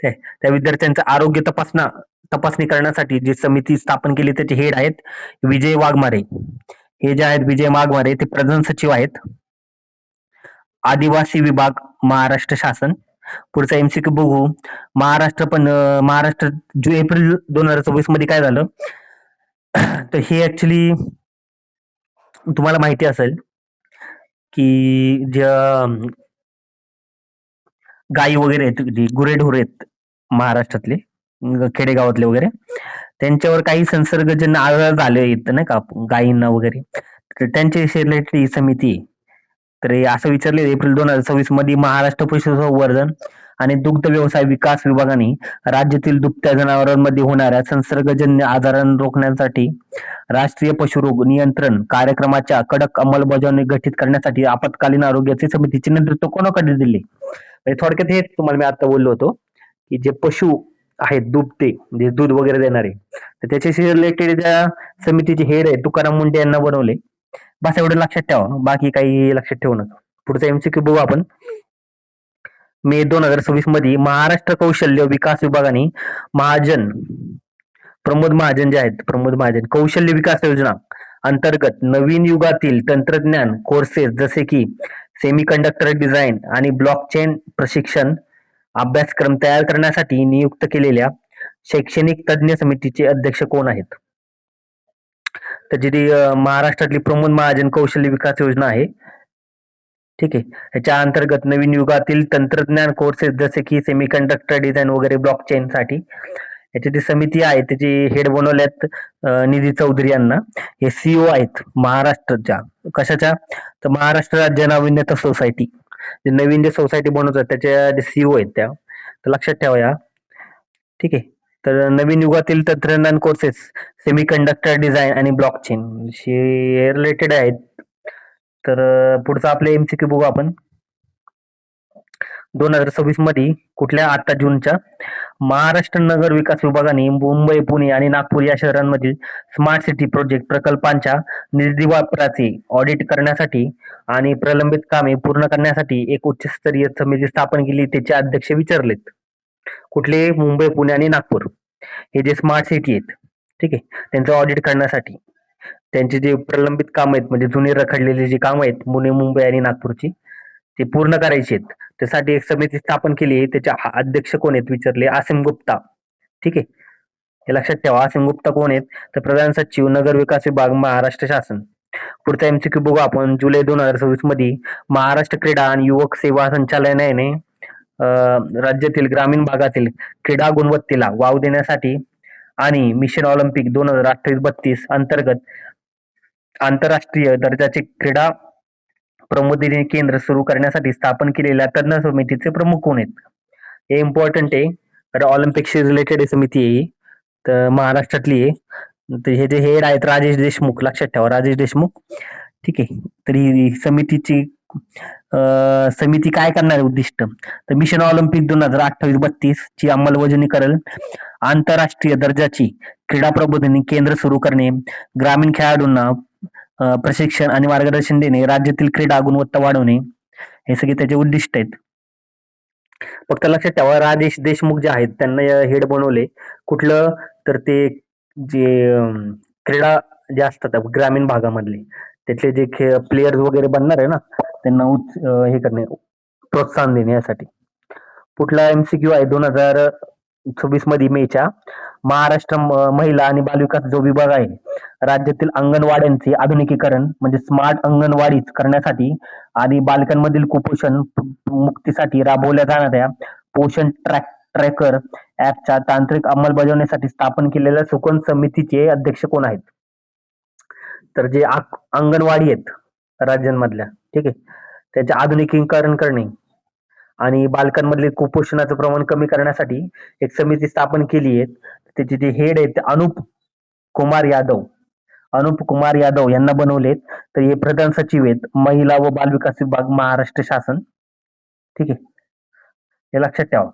त्या विद्यार्थ्यांचं आरोग्य तपासणी करण्यासाठी जी समिती स्थापन केली त्याचे हेड आहेत विजय वाघमारे. हे जे आहेत विजय वाघमारे ते प्रधान सचिव आहेत, आदिवासी विभाग, महाराष्ट्र शासन. पुढचा एमसीक्यू बघू. महाराष्ट्र एप्रिल 2024 मध्ये काय झालं तर हे ऍक्च्युली तुम्हाला माहिती असेल की ज्या गायी वगैरे आहेत, गुरेढोरे आहेत महाराष्ट्रातले खेडेगावातले वगैरे, त्यांच्यावर काही संसर्गजन्य आजार झाले आहेत नाही का गायींना वगैरे, तर त्यांच्याविषयी रिलेटेड ही समिती आहे. तर असं विचारले एप्रिल 2026 मध्ये महाराष्ट्र पशुसंवर्धन आणि दुग्ध व्यवसाय विकास विभागाने राज्यातील दुभत्या जनावरांमध्ये होणाऱ्या संसर्गजन्य आजारांना रोखण्यासाठी राष्ट्रीय पशुरोग नियंत्रण कार्यक्रमाच्या कडक अंमलबजावणी गठीत करण्यासाठी आपत्कालीन आरोग्याचे समितीचे नेतृत्व कोणाकडे दिले? थोडक्यात हेच तुम्हाला मी आता बोललो होतो की जे पशु आहेत दुभते म्हणजे दूध वगैरे देणारे, तर त्याच्याशी रिलेटेड ज्या समितीचे हेड आहे तुकाराम मुंडे यांना बनवले. बस एवढं लक्षात ठेवा, बाकी काही लक्षात ठेवू नका. पुढचा एमसीक्यू बघू आपण. मे 2026 मध्ये महाराष्ट्र कौशल्य विकास विभागाने प्रमोद महाजन कौशल्य विकास योजना अंतर्गत नवीन युगातील तंत्रज्ञान कोर्सेस जसे की सेमीकंडक्टर डिझाईन आणि ब्लॉकचेन प्रशिक्षण अभ्यासक्रम तयार करण्यासाठी नियुक्त केलेल्या शैक्षणिक तज्ञ समितीचे अध्यक्ष कोण आहेत? तर जी महाराष्ट्रातली प्रमोद महाजन कौशल्य विकास योजना आहे, ठीक आहे, याच्या अंतर्गत नवीन युगातील तंत्रज्ञान कोर्सेस जसे की सेमीकंडक्टर डिझाईन वगैरे ब्लॉकचेन साठी याची जी समिती आहे त्याची हेड बनवल्यात निधी चौधरी यांना. हे सीओ आहेत महाराष्ट्राच्या. कशाच्या? तर महाराष्ट्र राज्य नाविन्यता सोसायटी, जे नवीन जे सोसायटी बनवतात त्याच्या जे सीओ आहेत त्या. तर लक्षात ठेवा या. ठीक आहे, तर नवीन युगातील तंत्रज्ञान कोर्सेस सेमीकंडक्टर डिझाईन आणि ब्लॉकचेन रिलेटेड आहेत. तर पुढचा आपले एमसीक्यू बघू आपण. 2026 मध्ये कुठल्या आता जूनच्या महाराष्ट्र नगर विकास विभागाने मुंबई, पुणे आणि नागपूर या शहरांमधील स्मार्ट सिटी प्रोजेक्ट प्रकल्पांच्या निधी वापराचे ऑडिट करण्यासाठी आणि प्रलंबित कामे पूर्ण करण्यासाठी एक उच्चस्तरीय समिती स्थापन केली. त्याचे अध्यक्ष विचारलेत. कुठले? मुंबई, पुणे आणि नागपूर हे जे स्मार्ट सिटी आहेत, ठीक आहे, त्यांचं ऑडिट करण्यासाठी त्यांचे जे प्रलंबित काम आहेत म्हणजे जुने रखडलेले जे काम आहेत पुणे, मुंबई आणि नागपूरची ते पूर्ण करायचे आहेत. त्यासाठी एक समिती स्थापन केली आहे. त्याचे अध्यक्ष कोण आहेत विचारले? आसिम गुप्ता. ठीक आहे, हे लक्षात ठेवा. आसिम गुप्ता कोण आहेत? तर प्रधान सचिव नगर विकास विभाग, महाराष्ट्र शासन. पुढचा एमसीक्यू बघू आपण. जुलै 2026 मध्ये महाराष्ट्र क्रीडा आणि युवक सेवा संचालनालयाने राज्यातील ग्रामीण भागातील क्रीडा गुणवत्तेला वाव देण्यासाठी आणि मिशन ऑलिम्पिक 2028-32 अंतर्गत आंतरराष्ट्रीय दर्जाचे क्रीडा प्रबोधिनी केंद्र सुरू करण्यासाठी स्थापन केलेल्या तज्ञ समितीचे प्रमुख कोण आहेत? हे इम्पॉर्टंट आहे. तर ऑलिम्पिकशी रिलेटेड समिती आहे ही. तर महाराष्ट्रातली आहे. तर हे जे हेड आहेत राजेश देशमुख, लक्षात ठेवा राजेश देशमुख. ठीक आहे. तर ही समितीची समिती काय करणार आहे उद्दिष्ट? तर मिशन ऑलिम्पिक 2028-32 ची अंमलबजावणी करेल. आंतरराष्ट्रीय दर्जाची क्रीडा प्रबोधिनी केंद्र सुरू करणे, ग्रामीण खेळाडूंना प्रशिक्षण आणि मार्गदर्शन देणे, राज्यातील क्रीडा गुणवत्ता वाढवणे, हे सगळे त्याचे उद्दिष्ट आहेत. फक्त लक्षात ठेवा राजेश देशमुख जे आहेत त्यांना हेड बनवले. कुठलं? तर ते जे क्रीडा जे असतात ग्रामीण भागामधले त्यातले जे प्लेयर्स वगैरे बनणार आहे ना त्यांना हे करणे, प्रोत्साहन देणे यासाठी. कुठला एमसीक्यू आहे 2026 मध्ये मेच्या? महाराष्ट्र महिला आणि बालविकास जो विभाग आहे राज्यातील अंगणवाड्यांचे आधुनिकीकरण म्हणजे स्मार्ट अंगणवाडी करण्यासाठी आणि बालकांमधील कुपोषण मुक्तीसाठी राबवल्या जाणाऱ्या पोषण ट्रॅकर ऍपच्या तांत्रिक अंमलबजावणीसाठी स्थापन केलेल्या सुकन समितीचे अध्यक्ष कोण आहेत? तर जे अंगणवाडी आहेत राज्यांमधल्या, ठीक आहे, त्याचे आधुनिकीकरण करणे आणि बालकांमधले कुपोषणाचं प्रमाण कमी करण्यासाठी एक समिती स्थापन केली आहे. त्याचे जे हेड आहेत ते अनुप कुमार यादव यांना बनवलेत. तर हे प्रधान सचिव आहेत महिला व बालविकास विभाग महाराष्ट्र शासन. ठीक आहे, हे लक्षात ठेवा.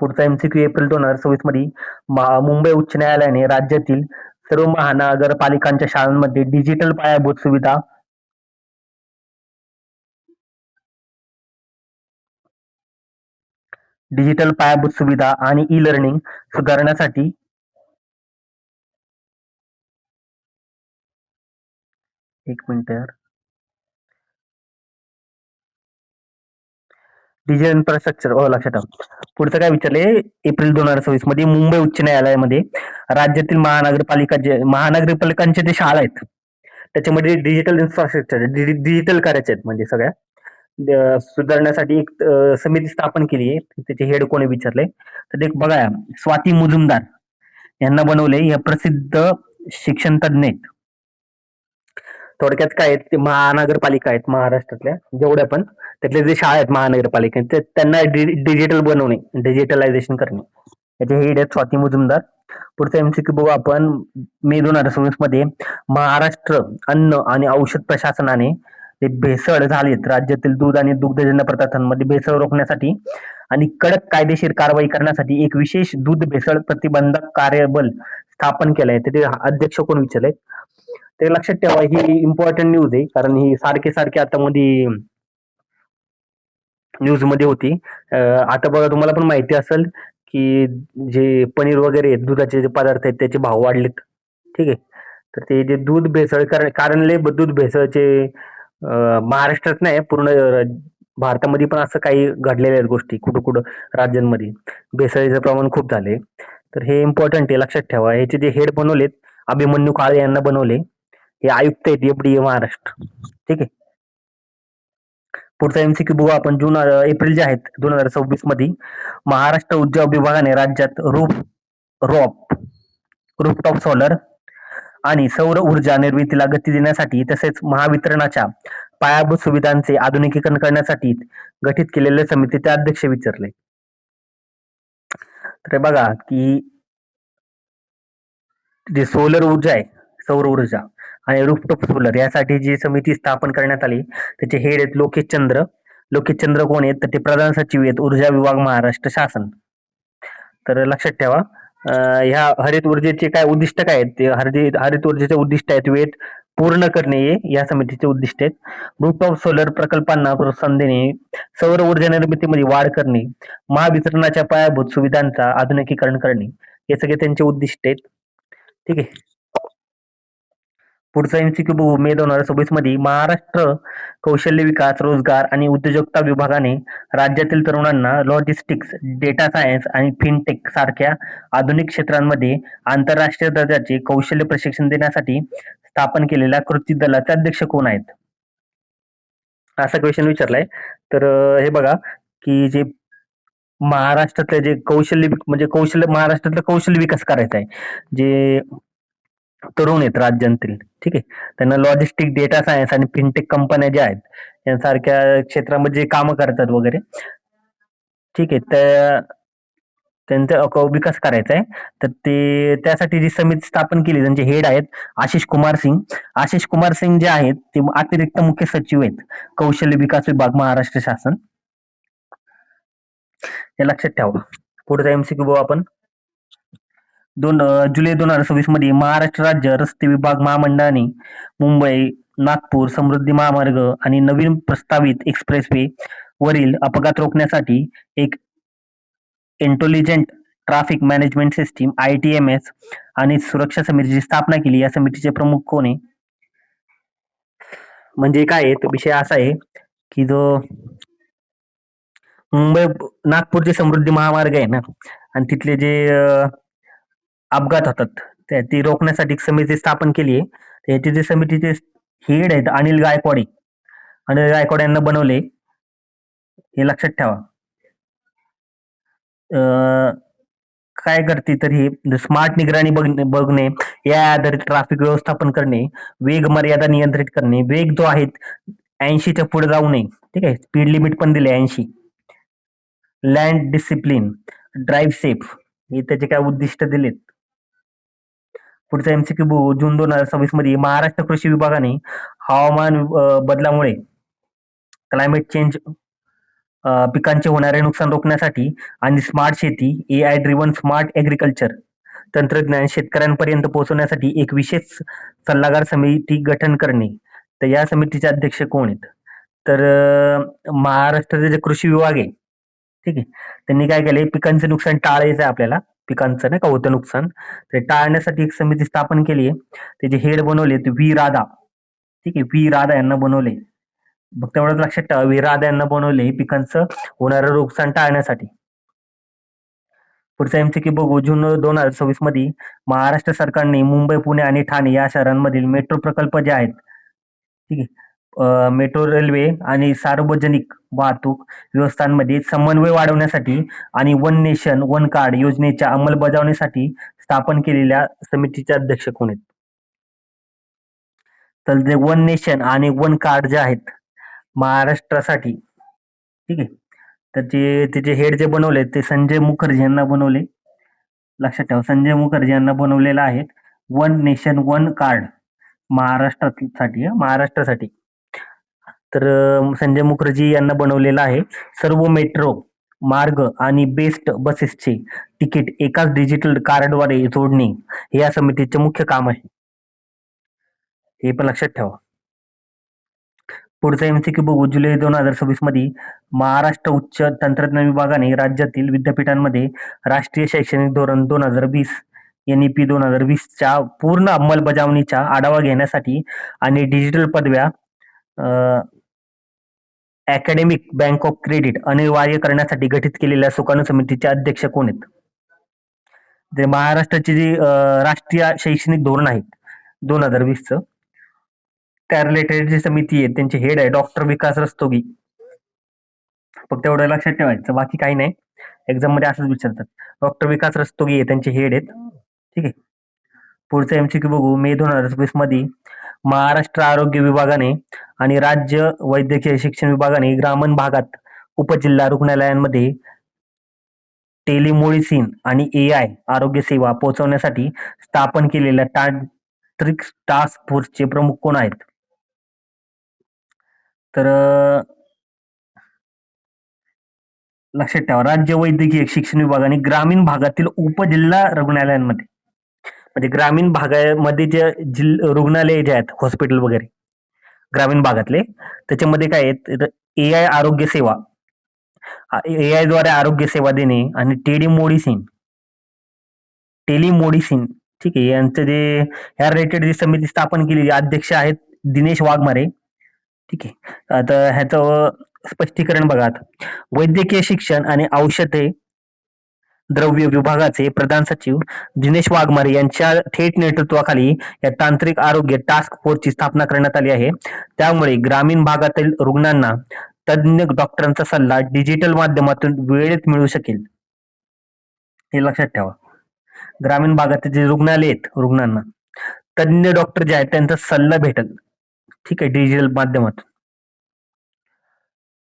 पुढचा एमसीक्यू एप्रिल 2026 मध्ये मुंबई उच्च न्यायालयाने राज्यातील सर्व महानगरपालिकांच्या शाळांमध्ये डिजिटल पायाभूत सुविधा आणि ई लर्निंग सुधारण्यासाठी एक मिनिट यार, डिजिटल इन्फ्रास्ट्रक्चर लक्षात ठेवा. पुढचं काय विचारले? एप्रिल 2026 मध्ये मुंबई उच्च न्यायालयामध्ये राज्यातील महानगरपालिकांचे जे शाळा आहेत त्याच्यामध्ये डिजिटल इन्फ्रास्ट्रक्चर डिजिटल करायचे आहेत म्हणजे सगळ्या सुधारण्यासाठी एक समिती स्थापन केली आहे. त्याचे हेड कोणी विचारले? तर एक बघा स्वाती मुजुमदार यांना बनवले. या प्रसिद्ध शिक्षण तज्ञ आहेत. थोडक्यात काय आहेत ते महानगरपालिका आहेत महाराष्ट्रातल्या जेवढ्या पण त्यातले जे शाळा आहेत महानगरपालिका त्यांना डिजिटल बनवणे, डिजिटलायझेशन करणे, याचे हेड आहेत स्वाती मुजुमदार. पुढचा एमसीक्यू बघू आपण. मे 2026 मध्ये महाराष्ट्र अन्न आणि औषध प्रशासनाने ते भेसळ झालेत राज्यातील दूध आणि दुग्धजन्य पदार्थांमध्ये भेसळ रोखण्यासाठी आणि कडक कायदेशीर कारवाई करण्यासाठी एक विशेष दूध भेसळ प्रतिबंधक कार्यबल स्थापन केलंय. त्याचे अध्यक्ष कोण विचारले? ते लक्षात ठेवा. ही इम्पॉर्टंट न्यूज आहे कारण ही सारखे सारखे आता मध्ये न्यूज मध्ये होती. आता बघा तुम्हाला पण माहिती असेल की जे पनीर वगैरे दुधाचे जे पदार्थ आहेत त्याचे भाव वाढलेत. ठीक आहे, तर ते जे दूध भेसळ कारण लय दूध भेसळचे महाराष्ट्रात नाही पूर्ण भारतामध्ये पण असं काही घडलेल्या आहेत गोष्टी. कुठं कुठं राज्यांमध्ये भेसळीचं प्रमाण खूप झाले. तर हे इम्पॉर्टंट आहे, लक्षात ठेवा. ह्याचे जे हेड बनवलेत अभिमन्यू काळे यांना बनवले. हे आयुक्त आहेत एफडीए महाराष्ट्र. ठीक आहे. पुढचा एमसीक्यू बघू आपण. एप्रिल जे आहेत 2026 मध्ये महाराष्ट्र उद्योग विभागाने राज्यात रूफटॉप सोलर आणि सौर ऊर्जा निर्मितीला गती देण्यासाठी तसेच महावितरणाच्या पायाभूत सुविधांचे आधुनिकीकरण करण्यासाठी गठीत केलेल्या समितीचे अध्यक्ष विचारले. तर बघा की जे सोलर ऊर्जा आहे, सौर ऊर्जा आणि रूफटॉप सोलर यासाठी जी समिती स्थापन करण्यात आली त्याचे हेड आहेत लोकेश चंद्र कोण आहेत? तर ते प्रधान सचिव आहेत ऊर्जा विभाग महाराष्ट्र शासन. तर लक्षात ठेवा. ह्या हरित ऊर्जेचे काय उद्दिष्ट काय आहेत? ते हरित ऊर्जेचे उद्दिष्ट आहेत वेट पूर्ण करणे या समितीचे उद्दिष्ट आहेत. रूफटॉप सोलर प्रकल्पांना प्रोत्साहन देणे, सौर ऊर्जा निर्मितीमध्ये वाढ करणे, महावितरणाच्या पायाभूत सुविधांचा आधुनिकीकरण करणे, हे सगळे त्यांचे उद्दिष्ट आहेत. ठीक आहे. पुढचा एमसीक्यू बघू. मे 2026 मध्ये महाराष्ट्र कौशल्य विकास, रोजगार आणि उद्योजकता विभागाने राज्यातील तरुणांना लॉजिस्टिक्स, डेटा सायन्स आणि फिनटेक सारख्या आधुनिक क्षेत्रांमध्ये आंतरराष्ट्रीय दर्जाचे कौशल्य प्रशिक्षण देण्यासाठी स्थापन केलेल्या कृती दलाचे अध्यक्ष कोण आहेत? असा क्वेश्चन विचारलाय. तर हे बघा की जे महाराष्ट्रातले जे महाराष्ट्रातलं कौशल्य विकास करायचा आहे जे तरुण आहेत राज्यांतील, ठीक आहे, त्यांना लॉजिस्टिक, डेटा सायन्स आणि फिनटेक कंपन्या ज्या आहेत यांसारख्या क्षेत्रामध्ये जे कामं करतात वगैरे ठीक आहे. तर त्यांचा विकास करायचा आहे. तर ते त्यासाठी जी समिती स्थापन केली, त्यांचे हेड आहेत आशिष कुमार सिंग. आशिष कुमार सिंग जे आहेत ते अतिरिक्त मुख्य सचिव आहेत, कौशल्य विकास विभाग, महाराष्ट्र शासन. हे लक्षात ठेवा. पुढचा एमसीक्यू बघू आपण. जुलै 2026 मध्ये महाराष्ट्र राज्य रस्ते विभाग महामंडळाने मुंबई नागपूर समृद्धी महामार्ग आणि नवीन प्रस्तावित एक्सप्रेसवे वरील अपघात रोखण्यासाठी एक intelligent traffic management system ITMS आणि सुरक्षा समितीची स्थापना केली. या समितीचे प्रमुख कोण आहे? म्हणजे काय आहे, तो विषय असा आहे की जो मुंबई नागपूरचे समृद्धी महामार्ग आहे ना, आणि तिथले जे अपघात होतात ती रोखण्यासाठी एक समिती स्थापन केली आहे. याची जे समितीचे हेड आहेत अनिल गायकवाड. अनिल गायकवाड यांना बनवले, हे लक्षात ठेवा. काय करते तर ही स्मार्ट निगराणी बघणे, या आधारित ट्रॅफिक व्यवस्थापन करणे, वेग मर्यादा नियंत्रित करणे, वेग जो आहे 80च्या पुढे जाऊ नये. ठीक आहे, स्पीड लिमिट पण दिले 80. लँड डिसिप्लिन, ड्राईव्ह सेफ, हे त्याचे काय उद्दिष्ट दिलेत. पुढचा एमसीक्यू बघू. जून 2026 मध्ये महाराष्ट्र कृषी विभागाने हवामान बदलामुळे क्लायमेट चेंज पिकांचे होणारे नुकसान रोखण्यासाठी आणि स्मार्ट शेती, AI ड्रिव्हन स्मार्ट ऍग्रिकल्चर तंत्रज्ञान शेतकऱ्यांपर्यंत पोहोचवण्यासाठी एक विशेष सल्लागार समिती गठन करणे. तर या समितीचे अध्यक्ष कोण आहेत? तर महाराष्ट्राचे जे कृषी विभाग आहे, ठीक आहे, त्यांनी काय केलंय, पिकांचं नुकसान टाळायचं आहे आपल्याला. पिकांचं नाही का होतं नुकसान, ते टाळण्यासाठी एक समिती स्थापन केली आहे. त्याचे हेड बनवले व्ही राधा. ठीक आहे, व्ही राधा यांना बनवले. मग तेवढंच लक्षात ठेवा, व्ही राधा यांना बनवले पिकांचं होणारं नुकसान टाळण्यासाठी. पुढचा एमसीक्यू बघू. जून 2026 मध्ये महाराष्ट्र सरकारने मुंबई, पुणे आणि ठाणे या शहरांमधील मेट्रो प्रकल्प जे आहेत, ठीक आहे, मेट्रो रेल्वे आणि सार्वजनिक वाहतूक व्यवस्थांमध्ये समन्वय वाढवण्यासाठी आणि वन नेशन वन कार्ड योजनेच्या अंमलबजावणीसाठी स्थापन केलेल्या समितीचे अध्यक्ष कोण आहेत? तर जे वन नेशन आणि वन कार्ड जे आहेत महाराष्ट्रासाठी, ठीक आहे, तर त्याचे हेड जे बनवले ते संजय मुखर्जी यांना बनवले. लक्षात ठेवा, संजय मुखर्जी यांना बनवलेलं आहे वन नेशन वन कार्ड महाराष्ट्रासाठी. महाराष्ट्रासाठी तर संजय मुखर्जी यांना बनवलेलं आहे. सर्व मेट्रो मार्ग आणि बेस्ट बसेसचे तिकीट एकाच डिजिटल कार्डद्वारे जोडणे हे या समितीचे मुख्य काम आहे. हे पण लक्षात ठेवा. पुढचा एमसीक्यू बघू. जुलै 2026 मध्ये महाराष्ट्र उच्च तंत्रज्ञान विभागाने राज्यातील विद्यापीठांमध्ये राष्ट्रीय शैक्षणिक धोरण 2020 NEP 2020 च्या पूर्ण अंमलबजावणीचा आढावा घेण्यासाठी आणि डिजिटल पदव्या अकॅडमिक बँक ऑफ क्रेडिट अनिवार्य करण्यासाठी गठीत केलेल्या सुकाणू समितीचे अध्यक्ष कोण आहेत? जे महाराष्ट्राचे जे राष्ट्रीय शैक्षणिक धोरण आहे 2020चं, त्या रिलेटेड जी समिती आहे त्यांचे हेड आहे डॉक्टर विकास रस्तोगी. फक्त एवढं लक्षात ठेवायचं, बाकी काही नाही. एक्झाम मध्ये असंच विचारतात. डॉक्टर विकास रस्तोगी आहे त्यांचे हेड आहेत. ठीक आहे. पुढचा एमसीक्यू बघू. मे 2026 मध्ये महाराष्ट्र आरोग्य विभागाने आणि राज्य वैद्यकीय शिक्षण विभागाने ग्रामीण भागात उपजिल्हा रुग्णालयांमध्ये टेलिमेडिसिन आणि AI आरोग्य सेवा पोहोचवण्यासाठी स्थापन केलेल्या तांत्रिक टास्क फोर्सचे प्रमुख कोण आहेत? तर लक्षात ठेवा, राज्य वैद्यकीय शिक्षण विभागाने ग्रामीण भागातील उपजिल्हा रुग्णालयांमध्ये, म्हणजे ग्रामीण भागामध्ये जे रुग्णालय जे आहेत, हॉस्पिटल वगैरे ग्रामीण भागातले, त्याच्यामध्ये काय आहेत, AI आरोग्य सेवा, AI द्वारे आरोग्य सेवा देणे आणि टेलिमोडिसिन, ठीक आहे, यांचं जे ह्या रिलेटेड जी समिती स्थापन केलेली, अध्यक्ष आहेत दिनेश वाघमारे. ठीक आहे. आता ह्याचं स्पष्टीकरण बघा. वैद्यकीय शिक्षण आणि औषधे द्रव्य विभागाचे प्रधान सचिव दिनेश वाघमारे यांच्या थेट नेतृत्वाखाली या तांत्रिक आरोग्य टास्क फोर्सची स्थापना करण्यात आली आहे. त्यामुळे ग्रामीण भागातील रुग्णांना तज्ञ डॉक्टरांचा सल्ला डिजिटल माध्यमातून वेळेत मिळू शकेल. हे लक्षात ठेवा. ग्रामीण भागातील जे रुग्णालय आहेत, रुग्णांना तज्ञ डॉक्टर जे आहेत त्यांचा सल्ला भेटेल. ठीक आहे, डिजिटल माध्यमातून.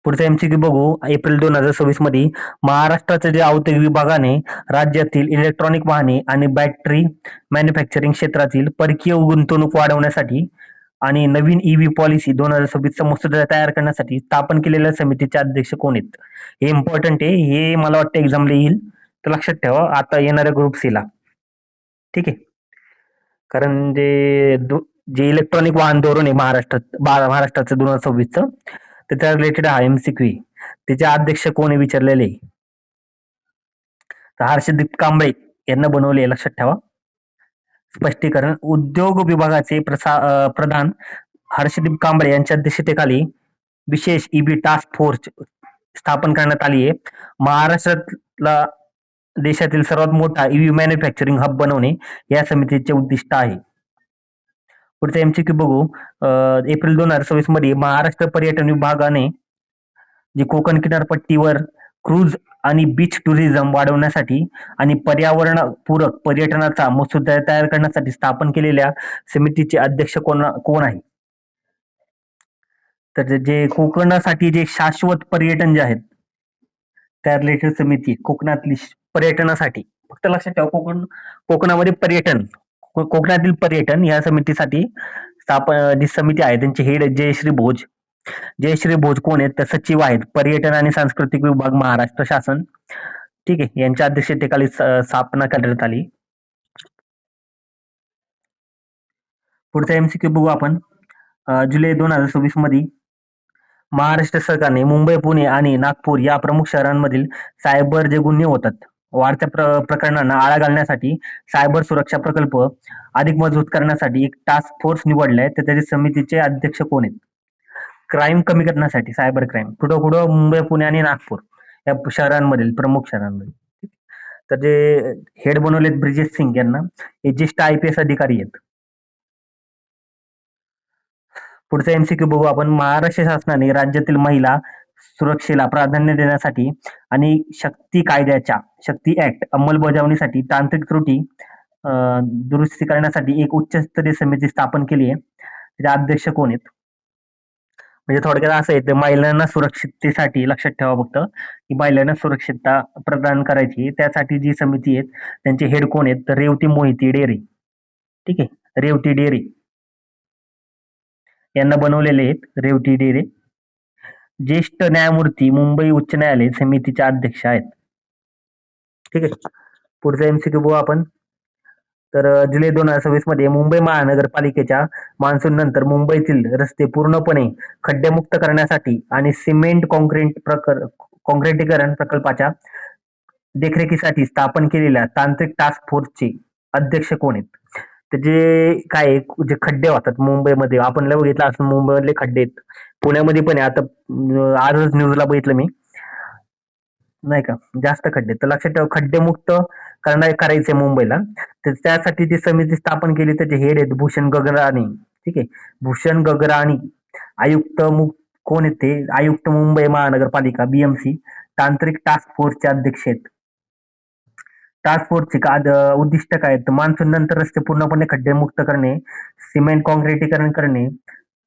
पुढचा एमसीक्यू बघू. एप्रिल 2026 मध्ये महाराष्ट्राच्या जे औद्योगिक विभागाने राज्यातील इलेक्ट्रॉनिक वाहने आणि बॅटरी मॅन्युफॅक्चरिंग क्षेत्रातील परकीय गुंतवणूक वाढवण्यासाठी आणि नवीन ईव्ही पॉलिसी 2026 चा मसुदा तयार करण्यासाठी स्थापन केलेल्या समितीचे अध्यक्ष कोण आहेत? हे इम्पॉर्टंट आहे. हे मला वाटतं एक्झामला येईल. तर लक्षात ठेवा आता येणाऱ्या ग्रुप सी ला. ठीक आहे. कारण जे इलेक्ट्रॉनिक वाहन धोरण आहे महाराष्ट्राचं 2026चं, तर त्या रिलेटेड हा एमसीक्यू आहे. त्याचे अध्यक्ष कोण आहे विचारलेले. तर हर्षदीप कांबळे यांना बनवले, लक्षात ठेवा. स्पष्टीकरण. उद्योग विभागाचे प्रधान हर्षदीप कांबळे यांच्या अध्यक्षतेखाली विशेष ईबी टास्क फोर्स स्थापन करण्यात आली आहे. महाराष्ट्रातला देशातील सर्वात मोठा ईव्ही मॅन्युफॅक्चरिंग हब बनवणे या समितीचे उद्दिष्ट आहे. पुढचा एमसीक्यू बघू. एप्रिल 2026 मध्ये महाराष्ट्र पर्यटन विभागाने जे कोकण किनारपट्टीवर क्रूज आणि बीच टुरिझम वाढवण्यासाठी आणि पर्यावरणपूरक पर्यटनाचा मसुदा तयार करण्यासाठी स्थापन केलेल्या समितीचे अध्यक्ष कोण आहे? तर जे कोकणासाठी जे शाश्वत पर्यटन जे आहेत त्या रिलेटेड समिती कोकणातली पर्यटनासाठी, फक्त लक्षात ठेवा कोकणामध्ये पर्यटन, कोकणातील पर्यटन या समितीसाठी जी समिती आहे त्यांचे हेड जयश्री भोज. जयश्री भोज कोण आहेत? तर सचिव आहेत पर्यटन आणि सांस्कृतिक विभाग महाराष्ट्र शासन. ठीक आहे. यांच्या अध्यक्षतेखाली स्थापना करण्यात आली. पुढचा एमसीक्यू बघू आपण. जुलै 2026 मध्ये महाराष्ट्र सरकारने मुंबई, पुणे आणि नागपूर या प्रमुख शहरांमधील सायबर जे गुन्हे होतात, वाढत्या प्रकरणांना आळा घालण्यासाठी सायबर सुरक्षा प्रकल्प अधिक मजबूत करण्यासाठी एक टास्क फोर्स निवडलाय. तर त्याच्या समितीचे अध्यक्ष कोण आहेत? क्राईम कमी करण्यासाठी सायबर क्राईम कुठं मुंबई, पुणे आणि नागपूर या शहरांमधील प्रमुख शहरांमध्ये. तर जे हेड बनवलेत ब्रिजेश सिंग यांना, हे ज्येष्ठ IPS अधिकारी आहेत. पुढचा एमसीक्यू बघू आपण. महाराष्ट्र शासनाने राज्यातील महिला सुरक्षेला प्राधान्य देण्यासाठी आणि शक्ती ऍक्ट अंमलबजावणीसाठी तांत्रिक त्रुटी दुरुस्ती करण्यासाठी एक उच्चस्तरीय समिती स्थापन केली आहे. त्याचे अध्यक्ष कोण आहेत? म्हणजे थोडक्यात असं आहे, महिलांना सुरक्षिततेसाठी लक्षात ठेवा फक्त की महिलांना सुरक्षितता प्रदान करायची, त्यासाठी जी समिती आहेत त्यांचे हेड कोण आहेत? तर रेवती मोहिती डेरे. ठीक आहे. रेवती डेरे यांना बनवलेले आहेत. रेवती डेरे ज्येष्ठ न्यायमूर्ती मुंबई उच्च न्यायालय समितीचे अध्यक्ष आहेत. ठीक आहे. पुढचा एमसीक्यू बघू आपण. तर जुलै 2026 मध्ये मुंबई महानगरपालिकेच्या मान्सून नंतर मुंबईतील रस्ते पूर्णपणे खड्डेमुक्त करण्यासाठी आणि सिमेंट कॉन्क्रिटीकरण प्रकल्पाच्या देखरेखीसाठी स्थापन केलेल्या तांत्रिक टास्क फोर्सचे अध्यक्ष कोण आहेत? तर जे खड्डे होतात मुंबईमध्ये, आपण बघितलं असं मुंबईमधले खड्डे आहेत, पुण्यामध्ये पण आहे. आता आजच न्यूजला बघितलं मी, नाही का, जास्त खड्डे. तर लक्षात ठेवा खड्डेमुक्त करायचे मुंबईला. तर त्यासाठी ती समिती स्थापन केली. त्याचे हेड आहेत भूषण गगराणी. ठीक आहे. भूषण गगराणी. आयुक्त कोण आहेत ते? आयुक्त मुंबई महानगरपालिका BMC तांत्रिक टास्क फोर्सचे अध्यक्ष आहेत. टास्क फोर्सचे उद्दिष्ट काय आहेत? मान्सून नंतर रस्ते पूर्णपणे खड्डेमुक्त करणे, सिमेंट कॉन्क्रिटीकरण करणे,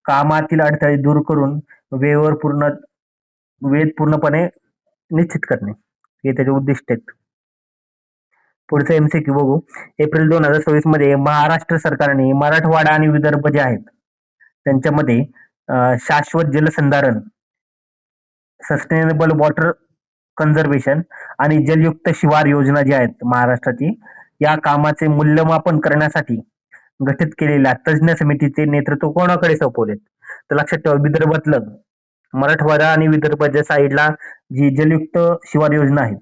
कामातील अडथळे दूर करून वेळ पूर्णपणे निश्चित करणे, हे त्याचे उद्दिष्ट आहेत. पुढचं एमसीक्यू बघू. एप्रिल 2026 मध्ये महाराष्ट्र सरकारने मराठवाडा आणि विदर्भ जे आहेत त्यांच्यामध्ये शाश्वत जलसंधारण, सस्टेनेबल वॉटर कन्झर्वेशन आणि जलयुक्त शिवार योजना जी आहेत महाराष्ट्राची, या कामाचे मूल्यमापन करण्यासाठी गठीत केलेल्या तज्ज्ञ समितीचे नेतृत्व कोणाकडे सोपवले? तर लक्षात ठेवा विदर्भातलं, मराठवाडा आणि विदर्भाच्या साईडला जी जलयुक्त शिवार योजना आहेत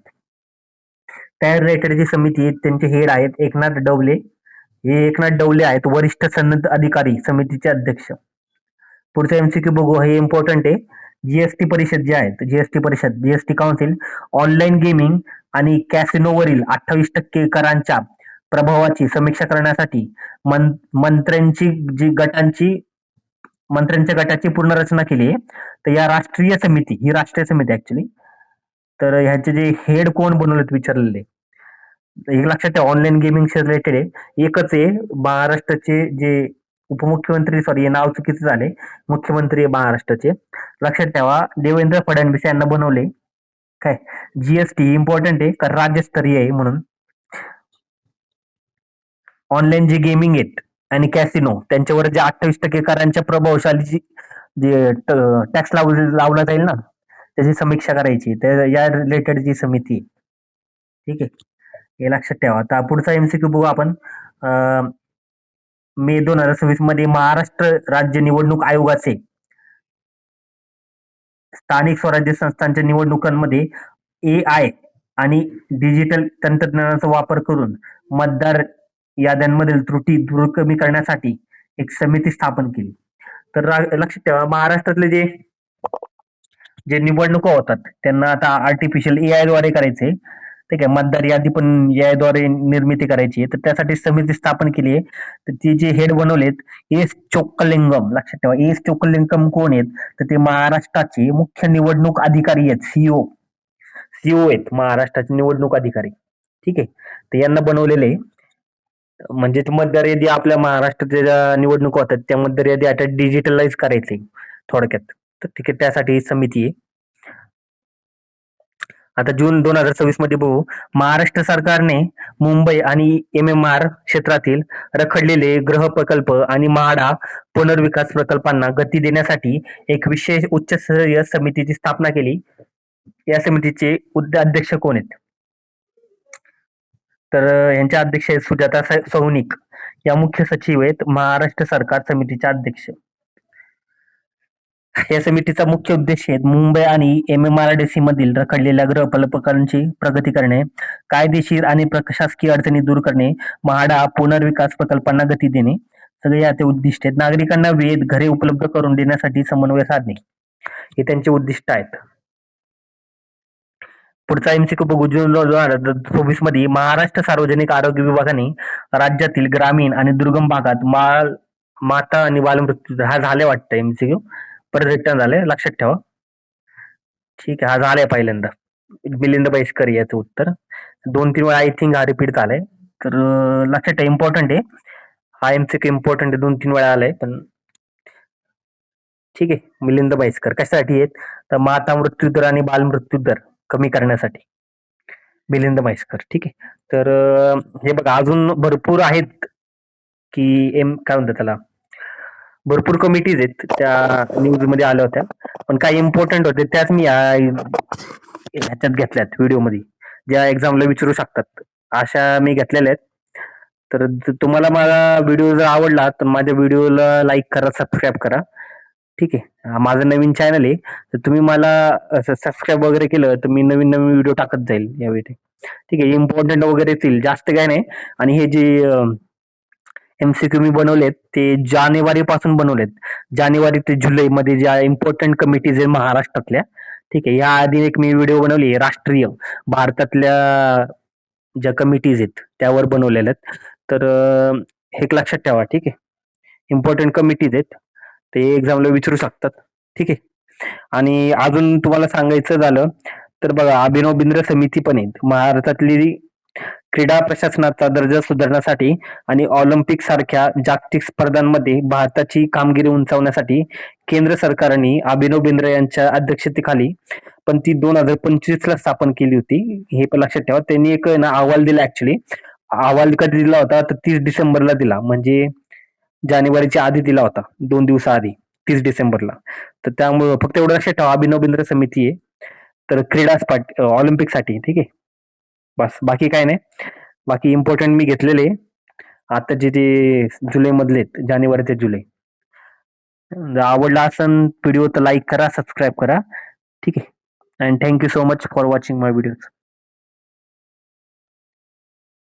त्या रिलेटेड जी समिती आहे त्यांचे हेड आहेत एकनाथ डवले. हे एकनाथ डवले आहेत वरिष्ठ सनद अधिकारी समितीचे अध्यक्ष. पुढचा एमसीक्यू बघू. हे इम्पॉर्टंट आहे. जीएसटी परिषद जे आहेत, जीएसटी काउन्सिल ऑनलाईन गेमिंग आणि कॅसिनोवरील 28% करांच्या प्रभावाची समीक्षा करण्यासाठी मंत्र्यांच्या गटाची पुनर्रचना केली आहे. तर ही राष्ट्रीय समिती ऍक्च्युली. तर ह्याचे जे हेड कोण बनवलेत विचारलेले, एक लक्षात ठेवा ऑनलाईन गेमिंग रिलेटेड आहे. एकच आहे महाराष्ट्राचे जे उपमुख्यमंत्री, सॉरी हे नाव चुकीचं झाले, मुख्यमंत्री आहे महाराष्ट्राचे. लक्षात ठेवा, देवेंद्र फडणवीस यांना बनवले. काय जीएसटी इम्पॉर्टंट आहे कारण राज्यस्तरीय आहे म्हणून. ऑनलाईन जे गेमिंग आहेत आणि कॅसिनो त्यांच्यावर जे 28% करांच्या प्रभावशाली जे टॅक्स लावला जाईल ना, त्याची समीक्षा करायची. तर या रिलेटेड जी समिती आहे, ठीक आहे, हे लक्षात ठेवा. आता पुढचा एमसीक्यू बघू आपण. मे 2026 मध्ये महाराष्ट्र राज्य निवडणूक आयोगाचे स्थानिक स्वराज्य संस्थांच्या निवडणुकांमध्ये AI आणि डिजिटल तंत्रज्ञानाचा वापर करून मतदार याद्यांमधील त्रुटी दूर कमी करण्यासाठी एक समिती स्थापन केली. तर लक्षात ठेवा, महाराष्ट्रातले जे जे निवडणुका होतात त्यांना आता आर्टिफिशियल AI द्वारे करायचे. ठीक आहे, मतदार यादी पण AI द्वारे निर्मिती करायची आहे. तर त्यासाठी समिती स्थापन केली आहे. तर ती जे हेड बनवलेत एस चोक्कलिंगम. लक्षात ठेवा, एस चोक्कलिंगम कोण आहेत? तर ते महाराष्ट्राचे मुख्य निवडणूक अधिकारी आहेत. सीओ आहेत महाराष्ट्राचे निवडणूक अधिकारी. ठीक आहे, तर यांना बनवलेले म्हणजे मतदार यादी आपल्या महाराष्ट्राच्या ज्या निवडणुका होतात त्या मतदार यादी आता डिजिटलाइज करायचे थोडक्यात. तर ठीक आहे, त्यासाठी ही समिती आहे. आता जून 2026 मध्ये बघू. महाराष्ट्र सरकारने मुंबई आणि MMR क्षेत्रातील रखडलेले गृह प्रकल्प आणि म्हाडा पुनर्विकास प्रकल्पांना गती देण्यासाठी एक विशेष उच्चस्तरीय समितीची स्थापना केली. या समितीचे अध्यक्ष कोण आहेत? तर यांच्या अध्यक्ष आहेत सुजाता सौनिक. या मुख्य सचिव आहेत महाराष्ट्र सरकार समितीच्या अध्यक्ष. या समितीचा मुख्य उद्देश आहे मुंबई आणि MMRDC मधील रखडलेल्या गृहप्रकल्पांची प्रगती करणे, कायदेशीर आणि प्रशासकीय अडचणी दूर करणे, म्हाडा पुनर्विकास प्रकल्पांना गती देणे, सगळे याचे उद्दिष्ट आहेत. नागरिकांना वेळेत घरे उपलब्ध करून देण्यासाठी समन्वय साधणे, हे त्यांचे उद्दिष्ट आहेत. पुढचा एमसीक्यू बघू. जून 2024 मध्ये महाराष्ट्र सार्वजनिक आरोग्य विभागाने राज्यातील ग्रामीण आणि दुर्गम भागात माता आणि बालमृत्यू, हा झाले वाटतं एमसीक्यू, परत रिटर्न झाले, लक्षात ठेवा. ठीक आहे, हा झालाय पहिल्यांदा. मिलिंद बैसकर याचं उत्तर 2-3 वेळा आय थिंक हा रिपीट झालाय. तर लक्षात ठेवा, इम्पॉर्टंट आहे हा एमसीक्यू, इम्पॉर्टंट आहे, 2-3 वेळा आलाय. पण ठीक आहे, मिलिंद बैसकर कशासाठी आहेत? तर माता मृत्यू दर आणि बाल मृत्यू दर कमी करण्यासाठी मिलिंद बैसकर. ठीक आहे, तर हे बघा, अजून भरपूर आहेत की काय म्हणतात त्याला, भरपूर कमिटीज आहेत त्या न्यूज मध्ये आल्या होत्या, पण काही इम्पॉर्टंट होते त्याच मी ह्याच्यात घेतल्यात व्हिडिओ मध्ये, ज्या एक्झामला विचारू शकतात अशा मी घेतलेल्या आहेत. तर तुम्हाला माझा व्हिडिओ जर आवडला तर माझ्या व्हिडिओला लाईक करा, सबस्क्राईब करा. ठीक आहे, माझं नवीन चॅनल आहे, तर तुम्ही मला सबस्क्राईब वगैरे केलं तर मी नवीन नवीन व्हिडिओ टाकत जाईल यावेळी. ठीक आहे, इम्पॉर्टंट वगैरे येतील, जास्त काय नाही. आणि हे जे एमसीक्यू मी बनवलेत ते जानेवारी पासून बनवलेत, जानेवारी ते जुलै मध्ये ज्या इम्पॉर्टंट कमिटीज आहे महाराष्ट्रातल्या. ठीक आहे, या आधी एक मी व्हिडिओ बनवली राष्ट्रीय भारतातल्या ज्या कमिटीज आहेत त्यावर बनवलेल्या आहेत. तर हे लक्षात ठेवा. ठीक आहे, इम्पॉर्टंट कमिटीज आहेत, ते एक्झामला विचारू शकतात. ठीक आहे, आणि अजून तुम्हाला सांगायचं झालं तर बघा, अभिनव बिंद्र समिती पण आहेत. महाराष्ट्रातली क्रीडा प्रशासनाचा दर्जा सुधारण्यासाठी आणि ऑलिम्पिक सारख्या जागतिक स्पर्धांमध्ये भारताची कामगिरी उंचावण्यासाठी केंद्र सरकारने अभिनव बिंद्रा यांच्या अध्यक्षतेखाली, पण ती 2025 ला स्थापन केली होती. हे पण लक्षात ठेवा. त्यांनी एक अहवाल दिला. ऍक्च्युली अहवाल कधी दिला होता तर 30 डिसेंबरला दिला, म्हणजे जानेवारीच्या आधी दिला होता, 2 दिवसाआधी, 30 डिसेंबरला. तर त्यामुळे फक्त एवढं लक्षात ठेवा, अभिनव बिंद्रा समिती आहे तर क्रीडा ऑलिम्पिक साठी. ठीक आहे, बस, बाकी काय नाही. बाकी इम्पॉर्टंट मी घेतलेले आता जे जुलै मधले आहेत, जानेवारी ते जुलै. जर आवडला असेल व्हिडिओ तर लाईक करा, सबस्क्राईब करा. ठीक आहे, and thank you so much for watching my videos.